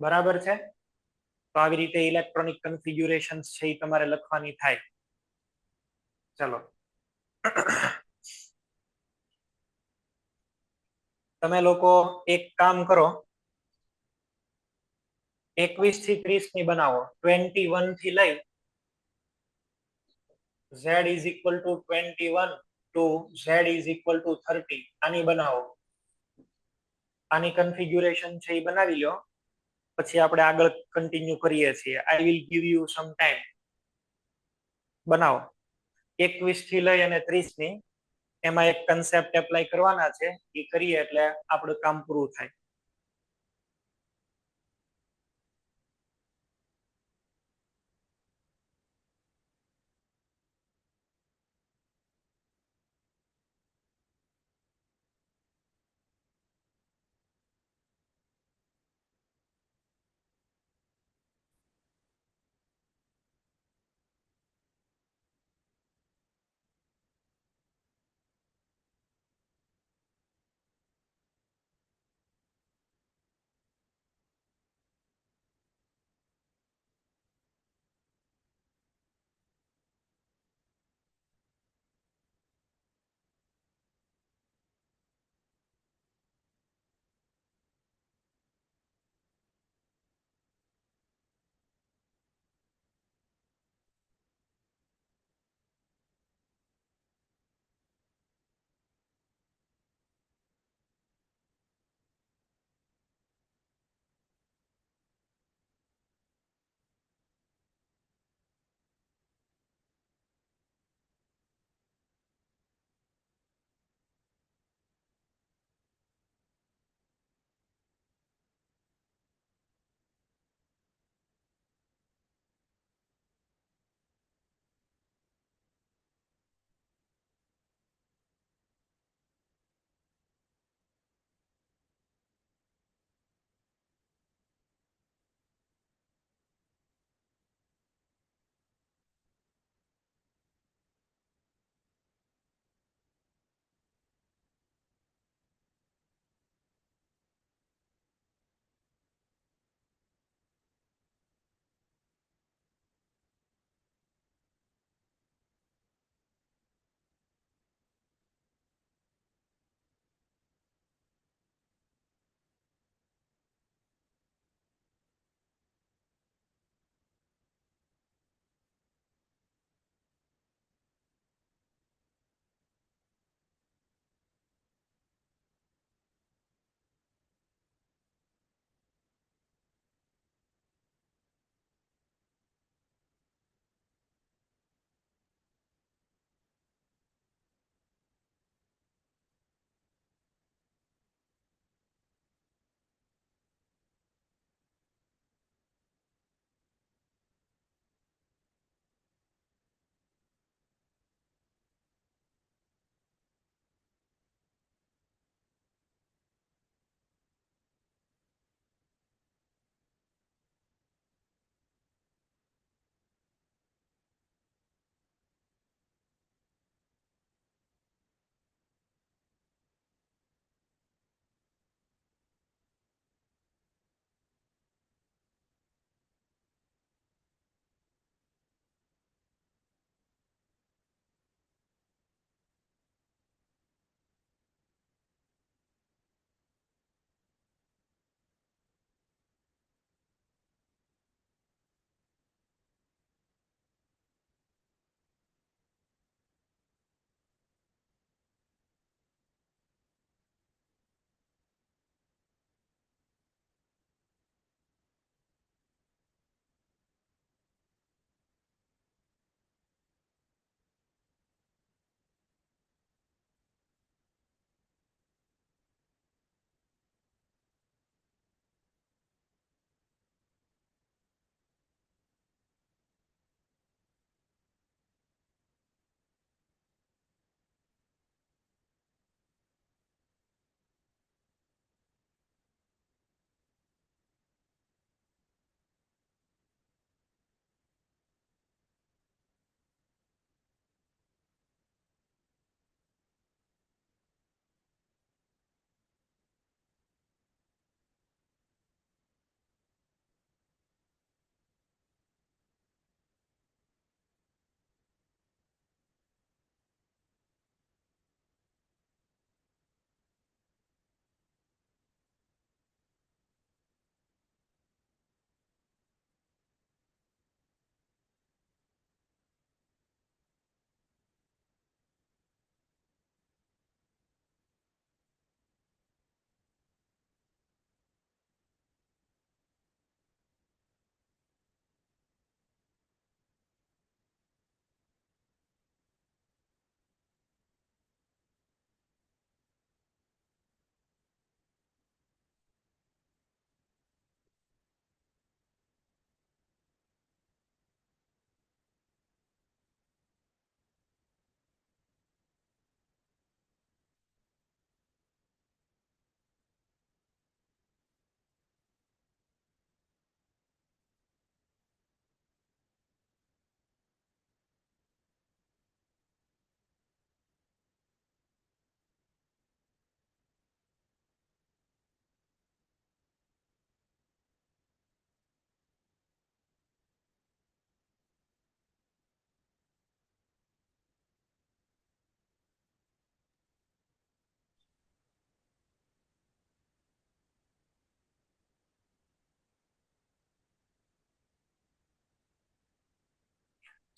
બરાબર છે? તો આવી રીતે ઇલેક્ટ્રોનિક કન્ફિગ્યુરેશન છે એ તમારે લખવાની થાય. ચલો, તમે લોકો એક કામ કરો, 21 થી 30 ની બનાવો. 21 થી લઈ z is equal to 21 to z is equal to 30, આની બનાવો. આની કન્ફિગ્યુરેશન છે એ બનાવી લો, પછી આપણે આગળ કન્ટિન્યુ કરીએ છીએ. I will give you some time. બનાવો 21 થી લઈ અને 30 ની, એમાં એક કન્સેપ્ટ એપ્લાય કરવાના છે, એ કરીએ એટલે આપણું કામ પૂરું થાય.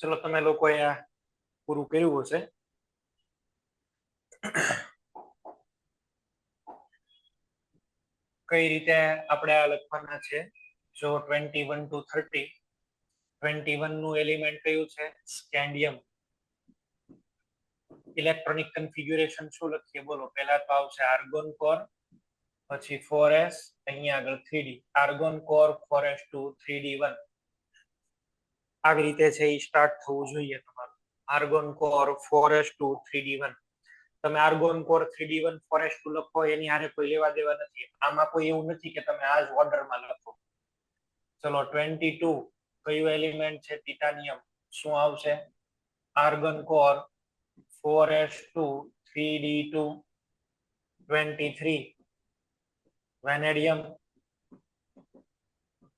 ચલો તમે લોકોએ આ પૂરું કર્યું હશે. કઈ રીતે આપણે આ લખવાના છે? જો 21 to 30, 21 નું એલિમેન્ટ કયું છે? સ્કેન્ડિયમ. ઇલેક્ટ્રોનિક કન્ફિગ્યુરેશન શું લખીએ બોલો? પહેલા તો આવશે આર્ગોન કોર, પછી 4s, અહીંયા આગળ 3d, argon core 4s2 3d1. આવી રીતે છે એ સ્ટાર્ટ થવું જોઈએ તમારું. Argon core 4s2 3d1. તમે આર્ગોન કોર 3d1 4s2 લખો એની હારે કોઈ લેવા દેવા નથી. આમાં કોઈ એવું નથી કે તમે આ જ ઓર્ડરમાં લખો. ચલો 22 કયું એલિમેન્ટ છે? ટિટાનિયમ. શું આવશે? Argon core 4s2 3d2. 23 vanadium.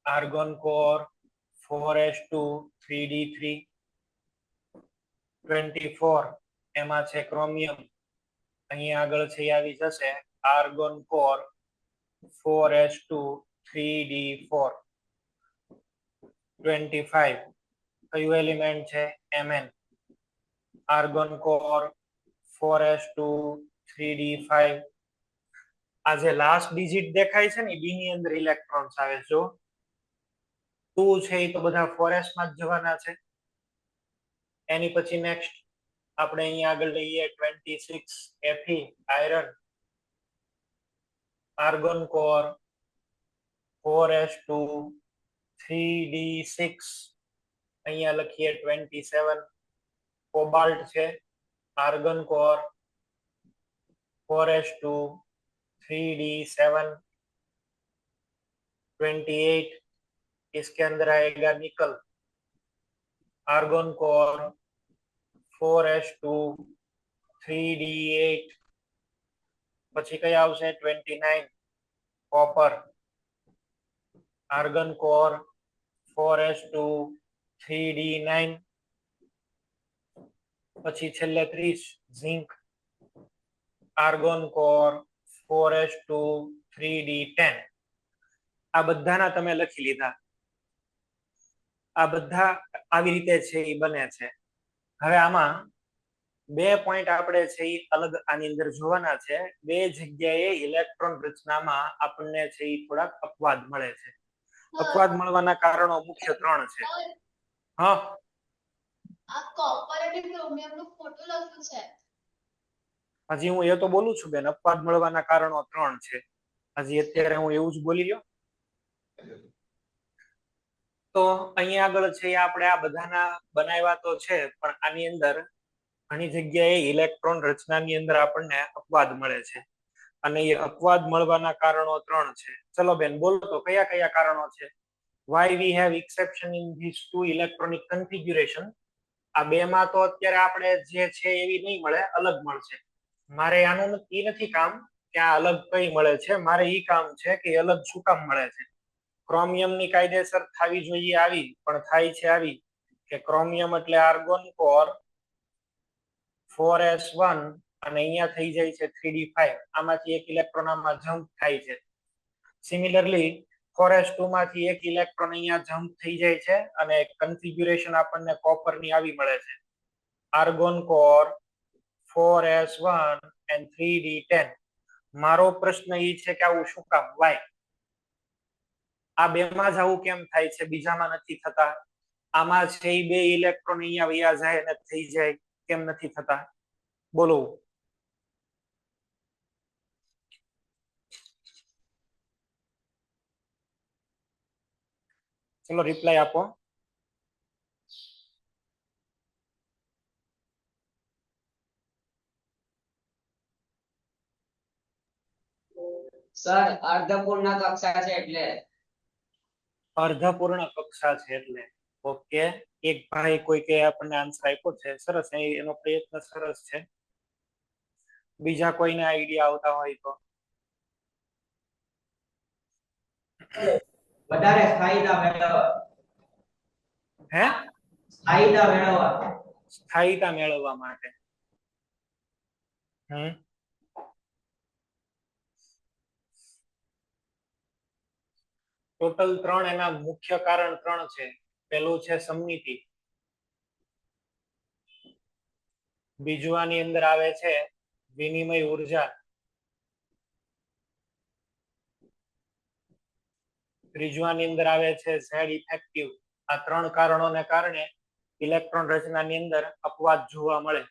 Argon core 4s2 3d3. 24 એમાં છે ક્રોમિયમ. અહીંયા આગળ છે આવી જશે આર્ગન કોર 4s2 3d4. 25 કયું એલિમેન્ટ છે? Mn. Argon core 4s2 3d5. આ જે લાસ્ટ ડિજિટ દેખાય છે ને બી ની અંદર ઇલેક્ટ્રોન્સ આવે છે. જો 2 છે એ તો બધા 4s માં જ જવાના છે. એની પછી નેક્સ્ટ આપણે અહીંયા આગળ લઈએ 26 Fe iron. Argon core 4s2 3d6. અહીંયા લખીએ 27 કોબાલ્ટ છે. Argon core 4s2 3d7. 28 इसके अंदर आएगा nickel. Argon core 4s2 3d8. પછી કઈ આવશે? 29 copper. Argon core 4s2 3d9. પછી છેલ્લે 30 zinc. Argon core 4s2 3d10. આ બધાના તમે લખી લીધા. આ બધા આવી રીતે છે એ બને છે. હવે આમાં બે પોઈન્ટ આપણે છે એ અલગ આની અંદર જોવાના છે. બે જગ્યાએ ઇલેક્ટ્રોન રચનામાં આપણને છે એ થોડાક અપવાદ મળે છે. અપવાદ મળવાના કારણો મુખ્ય 3 છે. હા, આ કોપર અને ક્રોમિયમ નો ફોટો લખ્યું છે. હજી હું એ તો બોલું છું બેન. અપવાદ મળવાના કારણો 3 છે. હજી અત્યારે હું એવું જ બોલી રહ્યો. તો અહીંયા આગળ છે આપણે આ બધાના બનાવ્યા તો છે, પણ આની અંદર ઘણી જગ્યાએ ઇલેક્ટ્રોન રચનાની અંદર આપણને અપવાદ મળે છે. અને એ અપવાદ મળવાના કારણો 3 છે. ચલો બેન બોલો તો કયા કયા કારણો છે? why we have exception in these two electronic configuration. આ બે માં તો અત્યારે આપણે જે છે એવી નહીં મળે, અલગ મળશે. મારે આનું ઈ નથી કામ કે આ અલગ કઈ મળે છે. મારે ઈ કામ છે કે અલગ શું કામ મળે છે. ક્રોમિયમ ની કાયદેસર થવી જોઈએ આવી, પણ થાય છે આવી કે ક્રોમિયમ એટલે આર્ગોન કોર 4s1 અને અહીંયા થઈ જાય છે 3d5. આમાંથી એક ઇલેક્ટ્રોન આમાં જમ્પ થાય છે. સિમિલરલી 4s2 માંથી એક ઇલેક્ટ્રોન અહીંયા જમ્પ થઈ જાય છે અને કન્ફિગ્યુરેશન આપણને કોપર ની આવી મળે છે. Argon core 4s1 and 3d10. મારો પ્રશ્ન એ છે કે આવું શું કામ? વાય? આ બે માં જ આવું કેમ થાય છે, બીજામાં નથી થતા? આમાં છે એ બે ઇલેક્ટ્રોન અહીંયા વયા જાય અને થઈ જાય, કેમ નથી થતા? બોલો. ચલો રિપ્લાય આપો. સર અર્ધપૂર્ણ કક્ષા છે એટલે. અર્ધપૂર્ણ કક્ષા છે એટલે. ઓકે, એક ભાઈ કોઈ કે આપણને આન્સર આપ્યો છે. સરસ, એનો પ્રયત્ન સરસ છે. બીજા કોઈને આઈડિયા આવતા હોય તો? વધારે સ્થાયીતા મેળવવા. હે? સ્થાયીતા મેળવવા. સ્થાયીતા મેળવવા માટે. ટોટલ 3 એના મુખ્ય કારણ 3 છે. પેલું છે સમમિતિ. બીજું આની અંદર આવે છે વિનિમય ઉર્જા, ત્રીજું આની અંદર આવે છે ઝેડ ઇફેક્ટિવ. આ ત્રણ કારણોને કારણે ઇલેક્ટ્રોન રચનાની અંદર અપવાદ જોવા મળે.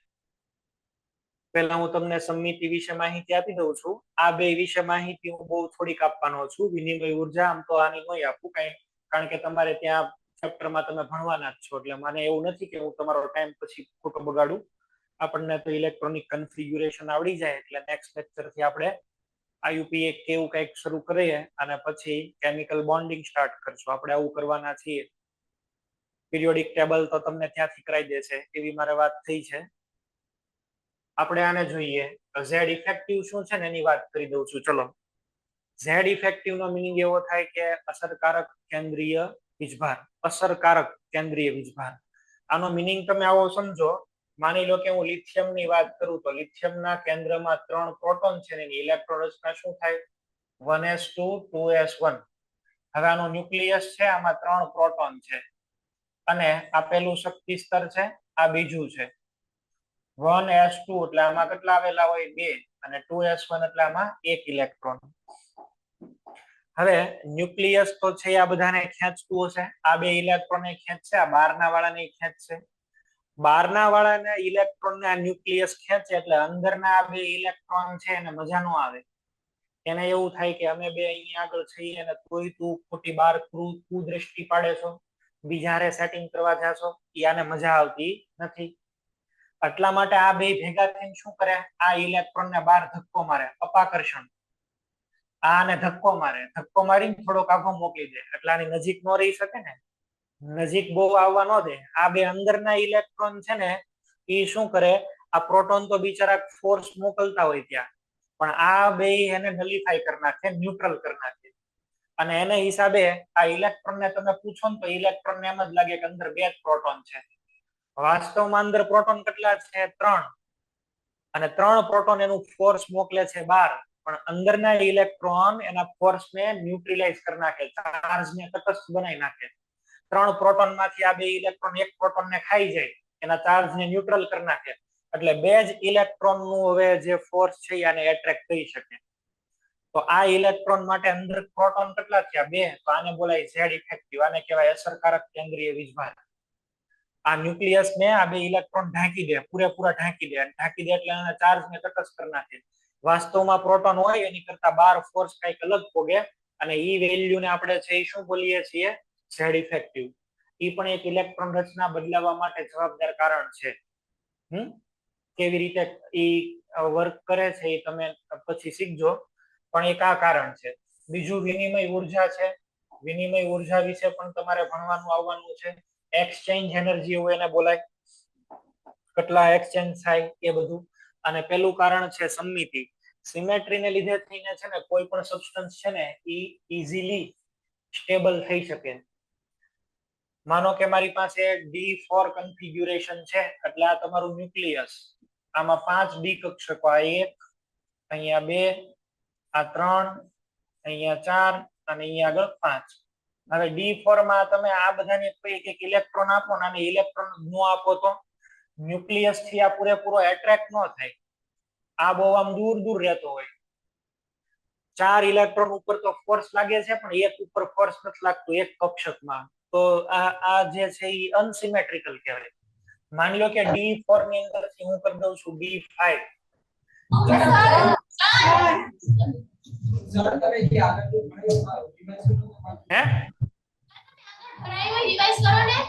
પહેલા હું તમને સમમિતિ વિશે માહિતી આપી દઉં છું. આ બે વિશે માહિતી હું બહુ થોડીક આપવાનો છું. વિનિમય ઉર્જા આમ તો આની નહીં આપું કઈ, કારણ કે તમારે ત્યાં ચેપ્ટરમાં તમે ભણવાના જ છો, એટલે મને એવું નથી કે હું તમારો ટાઈમ પછી ખોટો બગાડું. આપણને તો ઇલેક્ટ્રોનિક કન્ફિગ્યુરેશન આવડી જાય એટલે નેક્સ્ટ લેક્ચર થી આપણે આયુપી એક કેવું કંઈક શરૂ કરીએ અને પછી કેમિકલ બોન્ડિંગ સ્ટાર્ટ કરશું. આપણે આવું કરવાના છીએ. પિરિયોડિક ટેબલ તો તમને ત્યાંથી કરાવી દેશે એવી મારે વાત થઈ છે. આપણે આને જોઈએ. ઝેડ ઇફેક્ટિવ શું છે ને એની વાત કરી દઉં છું. ચલો, ઝેડ ઇફેક્ટિવ નો મિનિંગ એવો થાય કે અસરકારક કેન્દ્રીય વીજભાર. અસરકારક કેન્દ્રીય વીજભાર, આનો મિનિંગ તમે આવો સમજો. માની લો કે હું લિથિયમ ની વાત કરું તો લિથિયમના કેન્દ્રમાં 3 પ્રોટોન છે ને એની ઇલેક્ટ્રોન રચના શું થાય? 1s2 2s1. હવે આનો ન્યુક્લિયસ છે, આમાં 3 પ્રોટોન છે અને આ પેલું શક્તિ સ્તર છે, આ બીજું છે. 1s2 એટલે આમાં કેટલા આવેલા હોય? 2 અને 2s1 એટલે આમાં 1 ઇલેક્ટ્રોન. હવે ન્યુક્લિયસ તો છે આ બધાને ખેંચતું હશે. આ બે ઇલેક્ટ્રોન ને ખેંચશે, આ બહારના વાળાને ખેંચશે. બહારના વાળાને ઇલેક્ટ્રોન ને આ ન્યુક્લિયસ ખેંચે એટલે અંદરના આ બે ઇલેક્ટ્રોન છે એને મજા ન આવે. એને એવું થાય કે અમે બે અહીંયા આગળ છીએ અને તોય તું ખોટી બાર કુદ્રષ્ટિ પાડે છો, બીજારે સેટિંગ કરવા જાશો, એ આને મજા આવતી નથી. એટલા માટે આ બે ભેગા થઈને શું કરે? આ ઇલેક્ટ્રોન ને બહાર ધક્કો મારે, અપાકર્ષણ. આને ધક્કો મારે, ધક્કો મારીને થોડોક આગો મોકલી દે એટલે આની નજીક ન રહી શકે ને, નજીક બહુ આવવા ન દે. આ બે અંદરના ઇલેક્ટ્રોન છે ને એ શું કરે? આ પ્રોટોન તો બિચારા ફોર્સ મોકલતા હોય ત્યાં, પણ આ બે એને નલિફાઈ કરી નાખે, ન્યુટ્રલ કરી નાખે. અને એને હિસાબે આ ઇલેક્ટ્રોન ને તમે પૂછો ને તો ઇલેક્ટ્રોન ને એમ જ લાગે કે અંદર 2 જ પ્રોટોન છે. વાસ્તવમાં અંદર પ્રોટોન કેટલા છે? 3. અને 3 પ્રોટોન એનું ફોર્સ મોકલે છે બહાર, પણ અંદરના ઇલેક્ટ્રોન એના ફોર્સને ન્યુટ્રલાઇઝ કરી નાખે, ચાર્જને તટસ્થ બનાવી નાખે. 3 પ્રોટોન માંથી આ બે ઇલેક્ટ્રોન એક પ્રોટોન ને ખાઈ જાય, એના ચાર્જને ન્યુટ્રલ કરી નાખે. એટલે બે જ ઇલેક્ટ્રોન નું હવે જે ફોર્સ છે આને એટ્રેક્ટ કરી શકે. તો આ ઇલેક્ટ્રોન માટે અંદર પ્રોટોન કેટલા થયા? 2. તો આને બોલાય ઝેડ ઇફેક્ટિવ. આને કહેવાય અસરકારક કેન્દ્રીય વીજભાર. આ ન્યુક્લિયસ ને આ બે ઇલેક્ટ્રોન ઢાંકી દે, પૂરેપૂરા ઢાંકી દે. ઢાંકી દે એટલે એના ચાર્જ ને તટસ્થ કરી નાખે. વાસ્તવમાં પ્રોટોન હોય એની કરતા બાર ફોર્સ કઈક અલગ પોગે અને ઈ વેલ્યુ ને આપણે છે શું બોલીએ છીએ? Z effective. ઈ પણ એક ઇલેક્ટ્રોન રચના બદલાવા માટે જવાબદાર કારણ છે. કેવી રીતે ઈ વર્ક કરે છે એ તમે પછી શીખજો, પણ એક આ કારણ છે. બીજું વિનિમય ઉર્જા છે. વિનિમય ઉર્જા વિશે પણ તમારે ભણવાનું આવવાનું છે. એક્સચેન્જ એનર્જી એવું એને બોલાય, કેટલા એક્સચેન્જ થાય એ બધું. અને પેલું કારણ છે સમમિતિ. સિમેટ્રીને લીધે થઈને છે ને કોઈ પણ સબસ્ટન્સ છે ને ઈ ઇઝીલી સ્ટેબલ થઈ શકે. માનો કે મારી પાસે D4 કન્ફિગ્યુરેશન છે એટલે આ તમારું ન્યુક્લિયસ. આમાં 5 ડી કક્ષકો, આ 1, અહીંયા 2, આ 3, અહીંયા 4 અને અહીંયા આગળ 5. હવે D4 માં તમે આ બધાને એક ઇલેક્ટ્રોન આપો ને આને ઇલેક્ટ્રોન નો આપો તો ન્યુક્લિયસ થી આ પૂરેપૂરો એટ્રેક્ટ ન થાય. આ બહુ આમ દૂર દૂર રહેતો હોય. 4 ઇલેક્ટ્રોન ઉપર તો ફોર્સ લાગે છે પણ એક ઉપર ફોર્સ નથી લાગતું એક કક્ષકમાં. તો આ જે છે એ અનસિમેટ્રિકલ કહેવાય. માની લો કે D4 ની અંદર થી હું કરી દઉં છું D5. હે? રિવાઇઝ કરો ને.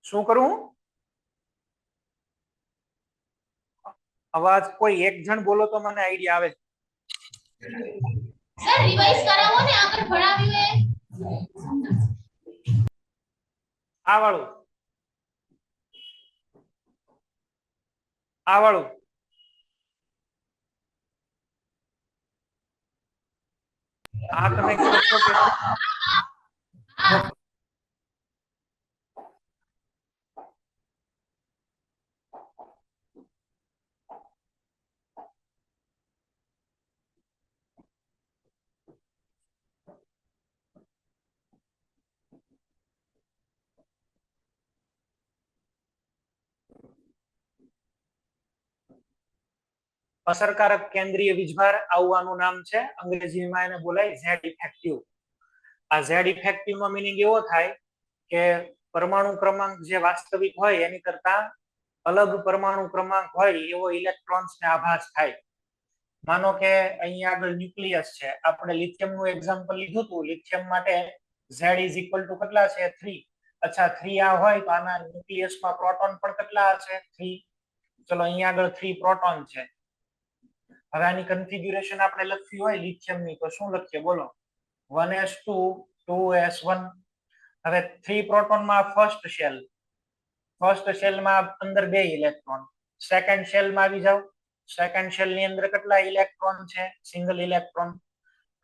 શું કરું? અવાજ કોઈ એક જણ બોલો તો મને આઈડિયા આવે. સર રિવાઇઝ કરાવો ને, આગળ ભણાવ્યું એ. આ વાળું, આ વાળું. આ તમે કહો છો કે અસરકારક કેન્દ્રીય વીજભાર આવવાનું નામ છે, અંગ્રેજીમાં એને બોલાય ઝેડ ઇફેક્ટિવ. આ ઝેડ ઇફેક્ટિવ નો મિનિંગ એવો થાય કે પરમાણુ ક્રમાંક જે વાસ્તવિક હોય એની કરતા અલગ પરમાણુ ક્રમાંક હોય એવો ઇલેક્ટ્રોન્સ ને આભાસ થાય. માનો કે અહીંયા આગળ ન્યુક્લિયસ છે, આપણે લિથિયમ નું એક્ઝામ્પલ લીધું હતું. લિથિયમ માટે Z ઇઝ ઇક્વલ ટુ કેટલા છે? 3. અચ્છા 3 આ હોય તો આના ન્યુક્લિયસમાં પ્રોટોન પણ કેટલા હશે? 3. ચલો અહીંયા આગળ 3 પ્રોટોન છે. હવે આની કન્ફિગ્યુરેશન આપણે લખવી હોય લિથિયમની તો શું લખીએ બોલો? 1s2 2s1. હવે 3 પ્રોટોનમાં ફર્સ્ટ શેલમાં અંદર 2 ઇલેક્ટ્રોન. સેકન્ડ શેલમાં આવી જાવ. સેકન્ડ શેલ ની અંદર કેટલા ઇલેક્ટ્રોન છે? Single electron.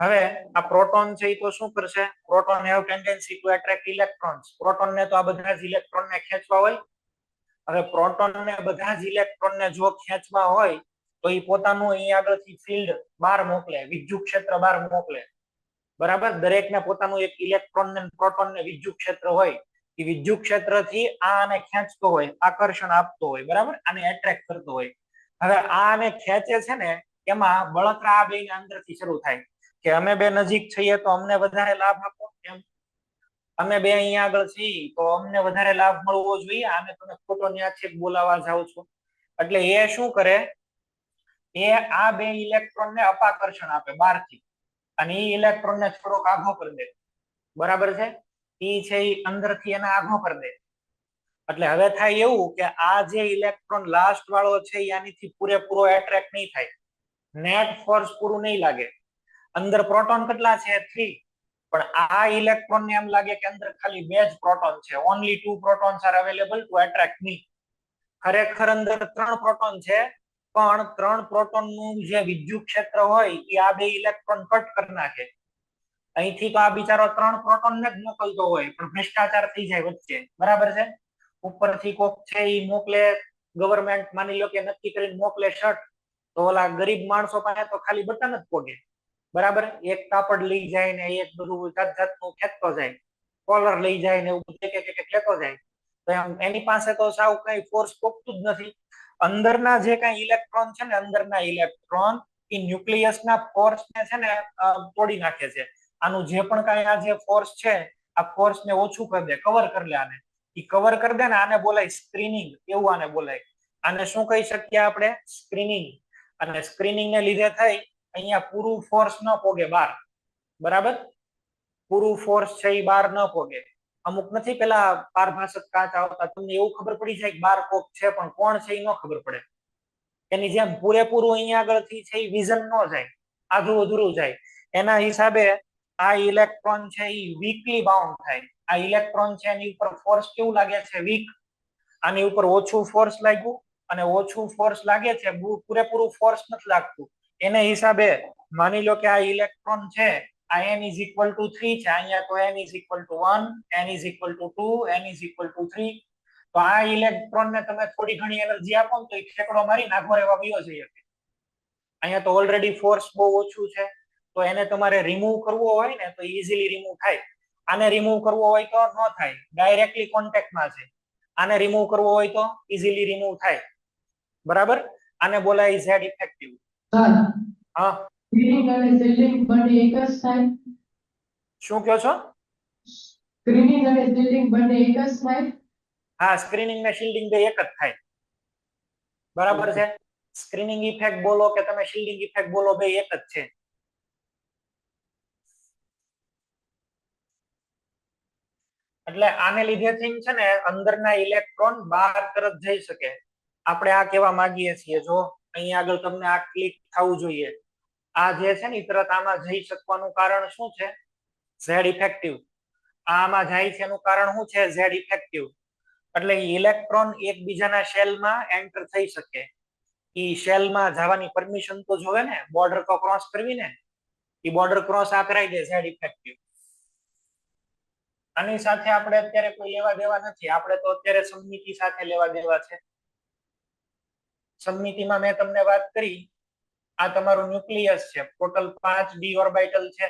હવે આ પ્રોટોન છે એ તો શું કરશે? Proton have tendency to attract electrons. Proton ને તો આ બધા જ ઇલેક્ટ્રોન ને ખેંચવા હોય. હવે પ્રોટોન ને બધા જ ઇલેક્ટ્રોન ને જો ખેંચવા હોય તો એ પોતાનું અહીંયા આગળથી ફિલ્ડ બહાર મોકલે, વિદ્યુત ક્ષેત્ર બહાર મોકલે. બરાબર, દરેકને પોતાનું એક ઇલેક્ટ્રોન ને પ્રોટોન ને વિદ્યુત ક્ષેત્ર હોય. એ વિદ્યુત ક્ષેત્રથી આને ખેંચતો હોય, આકર્ષણ આપતો હોય. બરાબર, આને એટ્રેક્ટ કરતો હોય. હવે આને ખેંચે છે ને એમાં બળતરા આ બેની અંદરથી શરૂ થાય કે અમે બે નજીક છીએ તો અમને વધારે લાભ આપો. એમ અમે બે અહીંયા આગળ છીએ તો અમને વધારે લાભ મળવો જોઈએ. આને તમે ખોટો ન્યાય બોલાવા જાવ છો. એટલે એ શું કરે? એ આ બે ઇલેક્ટ્રોન ને અપાકર્ષણ આપે બહારથી, અને એ ઇલેક્ટ્રોન ને થોડોક આઘો કરી દે. બરાબર છે, એ છે એ અંદરથી એને આઘો કરી દે. એટલે હવે થાય એવું કે આ જે ઇલેક્ટ્રોન લાસ્ટ વાળો છે એ આનીથી પૂરેપૂરો એટ્રેક્ટ નહીં થાય, નેટ ફોર્સ પૂરું નહીં લાગે. અંદર પ્રોટોન કેટલા છે? 3. પણ આ ઇલેક્ટ્રોન ને એમ લાગે કે અંદર ખાલી 2 જ પ્રોટોન છે. Only 2 protons are available to attract me. ખરેખર અંદર 3 પ્રોટોન છે, પણ 3 પ્રોટોન નું જે વિદ્યુત ક્ષેત્ર હોય એ આ બે ઇલેક્ટ્રોન કટ કરી નાખે. અહીંથી તો આ બિચારો 3 પ્રોટોન ને જ મોકલતો હોય, પણ ભ્રષ્ટાચાર થઈ જાય વચ્ચે. બરાબર છે, ઉપરથી કોક છે એ મોકલે, ગવર્મેન્ટ માની લો કે નક્કી કરીને મોકલે શર્ટ, તો ઓલા ગરીબ માણસો પાસે તો ખાલી બટન જ પોગે. બરાબર, એક કાપડ લઈ જાય ને એક બધું જાત જાતનું ખેંચતો જાય, કોલર લઈ જાય ને એવું બધું એક લેતો જાય. તો એની પાસે તો સાવ કઈ ફોર્સ પોગતું જ નથી. અંદરના જે કઈ ઇલેક્ટ્રોન છે ને, અંદરના ઇલેક્ટ્રોન એ ન્યુક્લિયસના ફોર્સ ને છે ને તોડી નાખે છે. આનું જે પણ કઈ આ જે ફોર્સ છે, આ ફોર્સ ને ઓછું કરી દે, કવર કરી લે. આને એ કવર કરી દે ને, આને બોલાય સ્ક્રીનિંગ. એવું આને બોલાય. આને શું કહી શકીએ આપણે? સ્ક્રીનિંગ. અને સ્ક્રીનિંગ ને લીધે થઈ અહીંયા પૂરું ફોર્સ ન પોગે બહાર. બરાબર, પૂરું ફોર્સ છે એ બહાર ન પોગે. અમુક નથી પેલા પારભાષક કાચ આવતા, તમને એવું ખબર પડી જાય કે બાર કોક છે, પણ કોણ છે એ ન ખબર પડે. એની જેમ પૂરેપૂરું અહીંયા આગળથી છે એ વિઝન ન જાય, આધું અધૂરું જાય. એના હિસાબે આ ઇલેક્ટ્રોન છે એ વીકલી બાઉન્ડ થાય. આ ઇલેક્ટ્રોન છે એની ઉપર ફોર્સ કેવું લાગે છે? વીક. આની ઉપર ઓછું ફોર્સ લાગ્યું, અને ઓછું ફોર્સ લાગે છે, પૂરેપૂરું ફોર્સ નથી લાગતું. એને હિસાબે માની લો કે આ ઇલેક્ટ્રોન છે આ n is equal to 3 છે, અહીંયા તો n is equal to 1, n is equal to 2, n is equal to 3. તો આ ઇલેક્ટ્રોન ને તમે થોડી ઘણી એનર્જી આપો તો એ ઠેકડો મારી નાખો એવા વયો જઈ શકે. અહીંયા તો ઓલરેડી ફોર્સ બહુ ઓછું છે, તો એને તમારે રિમૂવ કરવો હોય ને તો ઈઝીલી રિમૂવ થાય. આને રિમૂવ કરવો હોય તો ન થાય, ડાયરેક્ટલી કોન્ટેક્ટમાં છે. આને રિમૂવ કરવો હોય તો ઈઝીલી રિમૂવ થાય. બરાબર, આને બોલાય ઝેડ ઇફેક્ટિવ. હા, સ્ક્રીનિંગ અને શિલ્ડિંગ બંને એક જ થાય? શું કહો છો? સ્ક્રીનિંગ અને શિલ્ડિંગ બંને એક જ થાય? હા, સ્ક્રીનિંગ ને શિલ્ડિંગ બે એક જ થાય. બરાબર છે, સ્ક્રીનિંગ ઇફેક્ટ બોલો કે તમે શિલ્ડિંગ ઇફેક્ટ બોલો, બે એક જ છે. એટલે આને લીધે થઈને છે ને અંદરના ઇલેક્ટ્રોન બહાર તરફ જઈ શકે. આપણે આ કહેવા માંગીએ છીએ, જો અહીંયા આગળ તમને આ ક્લિક થવું જોઈએ. આ જે છે ને તરત આમાં જઈ શકવાનું કારણ શું છે? Z effective. આમાં જાય છે એનું કારણ શું છે? Z effective. એટલે ઇલેક્ટ્રોન એકબીજાના શેલમાં એન્ટર થઈ શકે. ઈ શેલમાં જવાની પરમિશન તો જોવે ને, બોર્ડર તો ક્રોસ કરવી ને. ઈ બોર્ડર ક્રોસ આ કરાઈ દે ઝેડ ઇફેક્ટિવ. આની સાથે આપણે અત્યારે કોઈ લેવા દેવા નથી. આપણે તો અત્યારે સમમિતિ સાથે લેવા દેવા છે. સમમિતિમાં મેં તમને વાત કરી, આ તમારું ન્યુક્લિયસ છે. ટોટલ 5 ડી ઓર્બિટલ છે.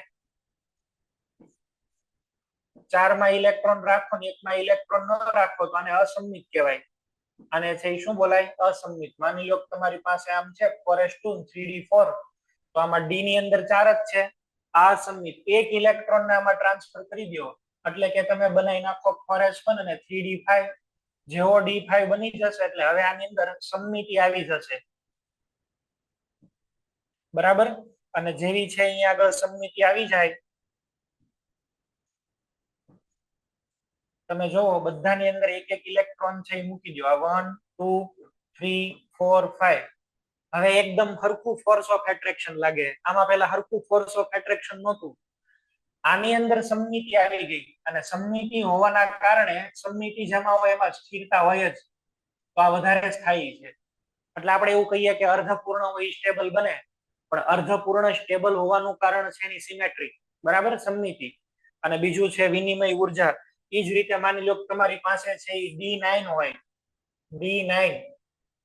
4 માં ઇલેક્ટ્રોન રાખો ને 1 માં ઇલેક્ટ્રોન ન રાખો તો આને અસમમિત કહેવાય. આને છે એ શું બોલાય? અસમમિત. માની લો કે તમારી પાસે આમ છે 4s2 3d4, તો આમાં d ની અંદર 4 જ છે. આ સમમિત. એક ઇલેક્ટ્રોન ને આમાં ટ્રાન્સફર કરી દો એટલે કે તમે બનાવી નાખો 4s1 અને 3d5. જેવો d5 બની જશે એટલે હવે આની અંદર સમમિતિ આવી જશે, બરાબર. અને જેવી છે અહીંયા આગળ સમમિતિ આવી જાય, તમે જોવો બધાની અંદર એક એક ઇલેક્ટ્રોન છે એ મૂકી દો. આ 1 2 3 4 5. હવે એકદમ હરખું ફોર્સ ઓફ એટ્રેક્શન લાગે. આમાં પહેલા હરખું ફોર્સ ઓફ એટ્રેક્શન નહોતું. આની અંદર સમમિતિ આવી ગઈ અને સમમિતિ હોવાના કારણે સમમિતિ જેમાં હોય એમાં સ્થિરતા હોય જ, તો આ વધારે સ્થાયી છે. એટલે આપણે એવું કહીએ કે અર્ધપૂર્ણ હોય સ્ટેબલ બને, પણ અર્ધપૂર્ણ સ્ટેબલ હોવાનું કારણ છે એની સિમેટ્રી, બરાબર, સમમિતિ. અને બીજું છે વિનિમય ઉર્જા. એ જ રીતે માની લો કે તમારી પાસે છે એ D9 હોય, D9,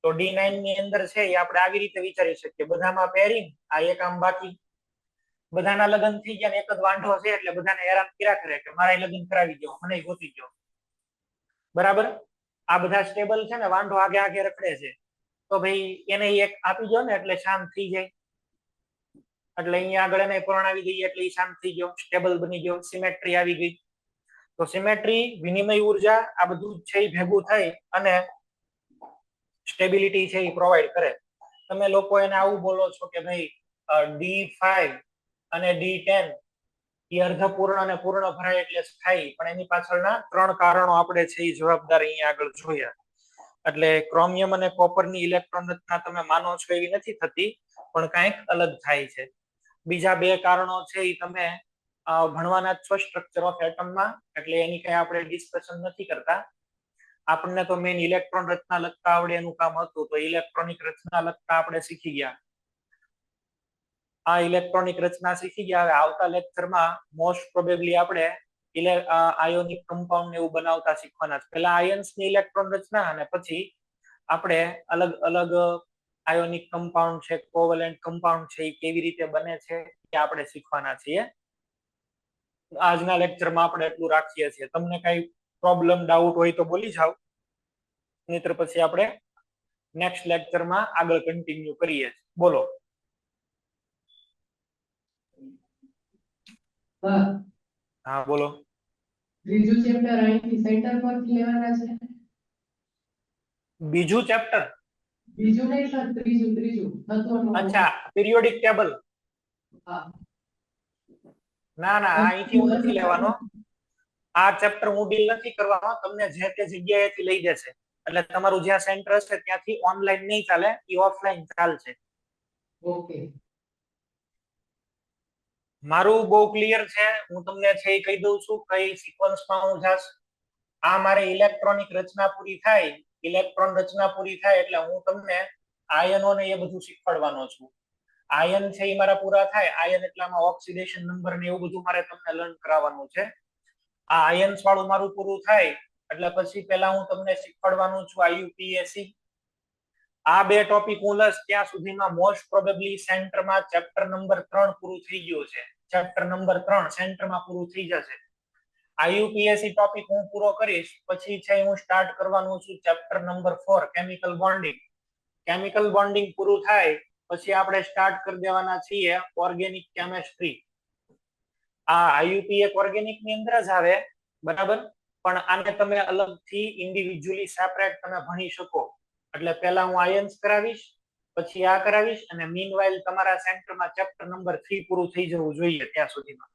તો D9 ની અંદર છે એ આપણે આવી રીતે વિચારી શકીએ, બધામાં પેરિંગ, આ એક આમ બાકી. બધાના લગ્ન થઈ ગયા, એક જ વાંઢો છે એટલે બધાને હેરાન કર્યા કરે કે મારા લગ્ન કરાવી દો, મને ગોતી દો, બરાબર. આ બધા સ્ટેબલ છે ને, વાંઢો આગે આગે રખડે છે, તો ભાઈ એને એક આપી દો ને એટલે શાંત થઈ જાય. એટલે અહીંયા આગળ એને પરણાવી દઈએ એટલે શાંત થઈ ગયો, સ્ટેબલ બની ગયો, સિમેટ્રી આવી ગઈ. તો સિમેટ્રી, વિનિમય ઉર્જા, આ બધું છે એ ભેગું થઈ અને સ્ટેબિલિટી છે એ પ્રોવાઈડ કરે. તમે લોકો એને આવું બોલો છો કે ભાઈ D5 અને D10 એ અર્ધપૂર્ણ અને પૂર્ણ ભરાય એટલે સ્થાયી, પણ એની પાછળના 3 કારણો આપણે છે એ જવાબદાર અહીંયા આગળ જોયા. એટલે ક્રોમિયમ અને કોપરની ઇલેક્ટ્રોન રચના તમે માનો છો એવી નથી થતી, પણ કંઈક અલગ થાય છે. બીજા 2 કારણો છે એ તમે ભણવાના છો સ્ટ્રક્ચર ઓફ એટમમાં, એટલે એની કઈ આપણે ડિસ્કશન નથી કરતા. આપણને તો મેઇન ઇલેક્ટ્રોન રચના લખતા આવડે એનું કામ હતું, તો ઇલેક્ટ્રોનિક રચના લખતા આપણે શીખી ગયા. આ ઇલેક્ટ્રોનિક રચના શીખી ગયા. હવે આવતા લેક્ચરમાં મોસ્ટ પ્રોબેબલી આપણે આયોનિક કમ્પાઉન્ડ ને એવું બનાવતા શીખવાના છે. પહેલા આયન્સ ની ઇલેક્ટ્રોન રચના અને પછી આપણે અલગ અલગ આયોનિક કમ્પાઉન્ડ છે, કોવેલેન્ટ કમ્પાઉન્ડ છે, એ કેવી રીતે બને છે એ આપણે શીખવાના છીએ. આજના લેક્ચરમાં આપણે એટલું રાખીએ છીએ. તમને કઈ પ્રોબ્લેમ, ડાઉટ હોય તો બોલી જાઓ, નહીતર પછી આપણે નેક્સ્ટ લેક્ચરમાં આગળ કન્ટિન્યુ કરીએ. બોલો. હા બોલો. ત્રીજું ચેપ્ટર અહીંથી સેન્ટર પરથી લેવાના છે. બીજું ચેપ્ટર? બીજું નહીં સર, ત્રીજું. અચ્છા, પીરિયોડિક ટેબલ. હા. ના ના, અહીંથી હું નથી લેવાનો. આ ચેપ્ટર હું ડીલ નથી કરવાનો. તમને જે તે જગ્યાએથી લઈ જશે. એટલે તમારું જ્યાં સેન્ટર હશે ત્યાંથી ઓનલાઈન નહીં ચાલે, એ ઓફલાઈન ચાલશે. ઓકે. મારું બહુ ક્લિયર છે. હું તમને છે એ કહી દઉં છું કઈ સિક્વન્સમાં હું જાશ. આ મારે ઇલેક્ટ્રોનિક રચના પૂરી થાય, ઇલેક્ટ્રોન રચના પૂરી થાય એટલે હું તમને આયનો ને એ બધું શીખવાડવાનો છું. આયન છે એ મારા પૂરા થાય. આયન એટલામાં ઓક્સિડેશન નંબર ને એવું બધું મારે તમને લર્ન કરાવવાનું છે. આ આયન્સ વાળું મારું પૂરું થાય એટલે પછી પહેલા હું તમને શીખવાડવાનું છું IUPAC. આ 2 ટોપિક હું લઈશ ત્યાં સુધીમાં મોસ્ટ પ્રોબેબલી સેન્ટરમાં ચેપ્ટર નંબર 3 પૂરું થઈ ગયું છે. ચેપ્ટર નંબર 3 સેન્ટરમાં પૂરું થઈ જશે. IUPAC ટોપિક હું પૂરો કરીશ પછી છે હું સ્ટાર્ટ કરવાનું છું chapter number 4 chemical bonding. Chemical bonding પૂરું થાય પછી આપણે સ્ટાર્ટ કરી દેવાના છીએ ઓર્ગેનિક કેમિસ્ટ્રી. આ IUPAC ઓર્ગેનિક ની અંદર જ આવે, બરાબર, પણ આને તમે અલગથી ઇન્ડિવિડ્યુઅલી સેપરેટ તમે ભણી શકો. એટલે પહેલા હું આયન્સ કરાવીશ, પછી આ કરાવીશ, અને મીનવાઇલ તમારા સેન્ટરમાં ચેપ્ટર નંબર 3 પૂરું થઈ જવું જોઈએ ત્યાં સુધીમાં.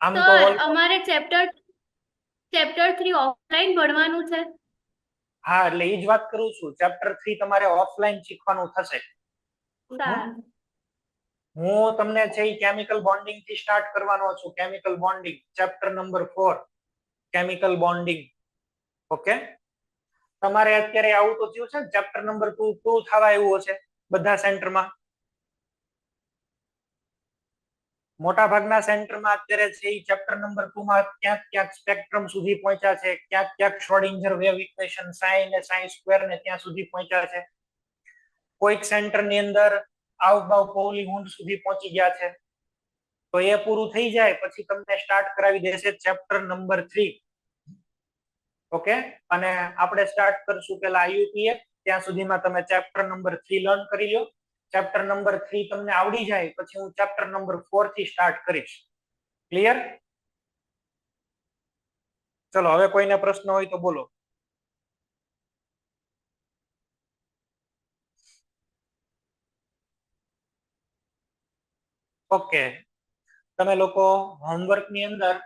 આમ તો અમારે ચેપ્ટર 3 ઓફલાઈન ભણવાનું છે. હા, એટલે એ જ વાત કરું છું. ચેપ્ટર 3 તમારે ઓફલાઈન શીખવાનું થશે. હું તમને છે કેમિકલ બોન્ડિંગ થી સ્ટાર્ટ કરવાનો છું. Chemical bonding chapter number 4 chemical bonding. Okay, તમારે અત્યારે આવું તો થયું છે ને, ચેપ્ટર નંબર 2 પૂરું થવા આવ્યું હશે બધા સેન્ટરમાં. મોટા ભાગના સેન્ટરમાં અત્યારે છે એ ચેપ્ટર નંબર 2 માં ક્યાંક સ્પેક્ટ્રમ સુધી પહોંચ્યા છે, ક્યાંક શ્રોડિંજર વેવ ઇક્વેશન સાઈ ને સાઈ સ્ક્વેર ને ત્યાં સુધી પહોંચ્યા છે. કોઈક સેન્ટર ની અંદર આઉટબાઉ પોલી હુન્ડ સુધી પહોંચી ગયા છે. તો એ પૂરું થઈ જાય પછી તમને સ્ટાર્ટ કરાવી દેશે ચેપ્ટર નંબર 3. ઓકે, અને આપણે સ્ટાર્ટ કરશું પેલા આઈયુપીએફ. ત્યાં સુધીમાં તમે ચેપ્ટર નંબર 3 લર્ન કરી લો. ચેપ્ટર નંબર 3 તમને આવડી જાય પછી હું ચેપ્ટર નંબર 4 થી સ્ટાર્ટ કરીશ. ક્લિયર? ચલો હવે કોઈને પ્રશ્ન હોય તો બોલો. ઓકે, તમે લોકો હોમવર્ક ની અંદર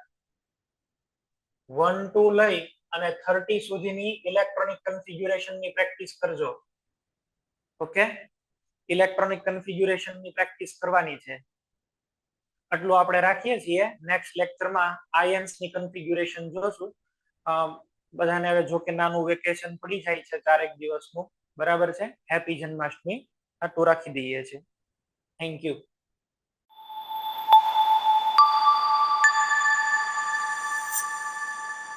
1 2 લઈ અને 30 સુધીની ઇલેક્ટ્રોનિક કન્ફિગ્યુરેશન ની પ્રેક્ટિસ કરજો. ઓકે, ઇલેક્ટ્રોનિક કન્ફિગ્યુરેશન ની પ્રેક્ટિસ કરવાની છે. આટલું આપણે રાખીએ છીએ. નેક્સ્ટ લેક્ચરમાં આયન્સ ની કન્ફિગ્યુરેશન જોશું. બધાને હવે જો કે નાનું વેકેશન પડી જાય છે 4 એક દિવસનું, બરાબર છે. હેપી જન્માષ્ટમી. આટલું રાખી દઈએ છીએ. Thank you.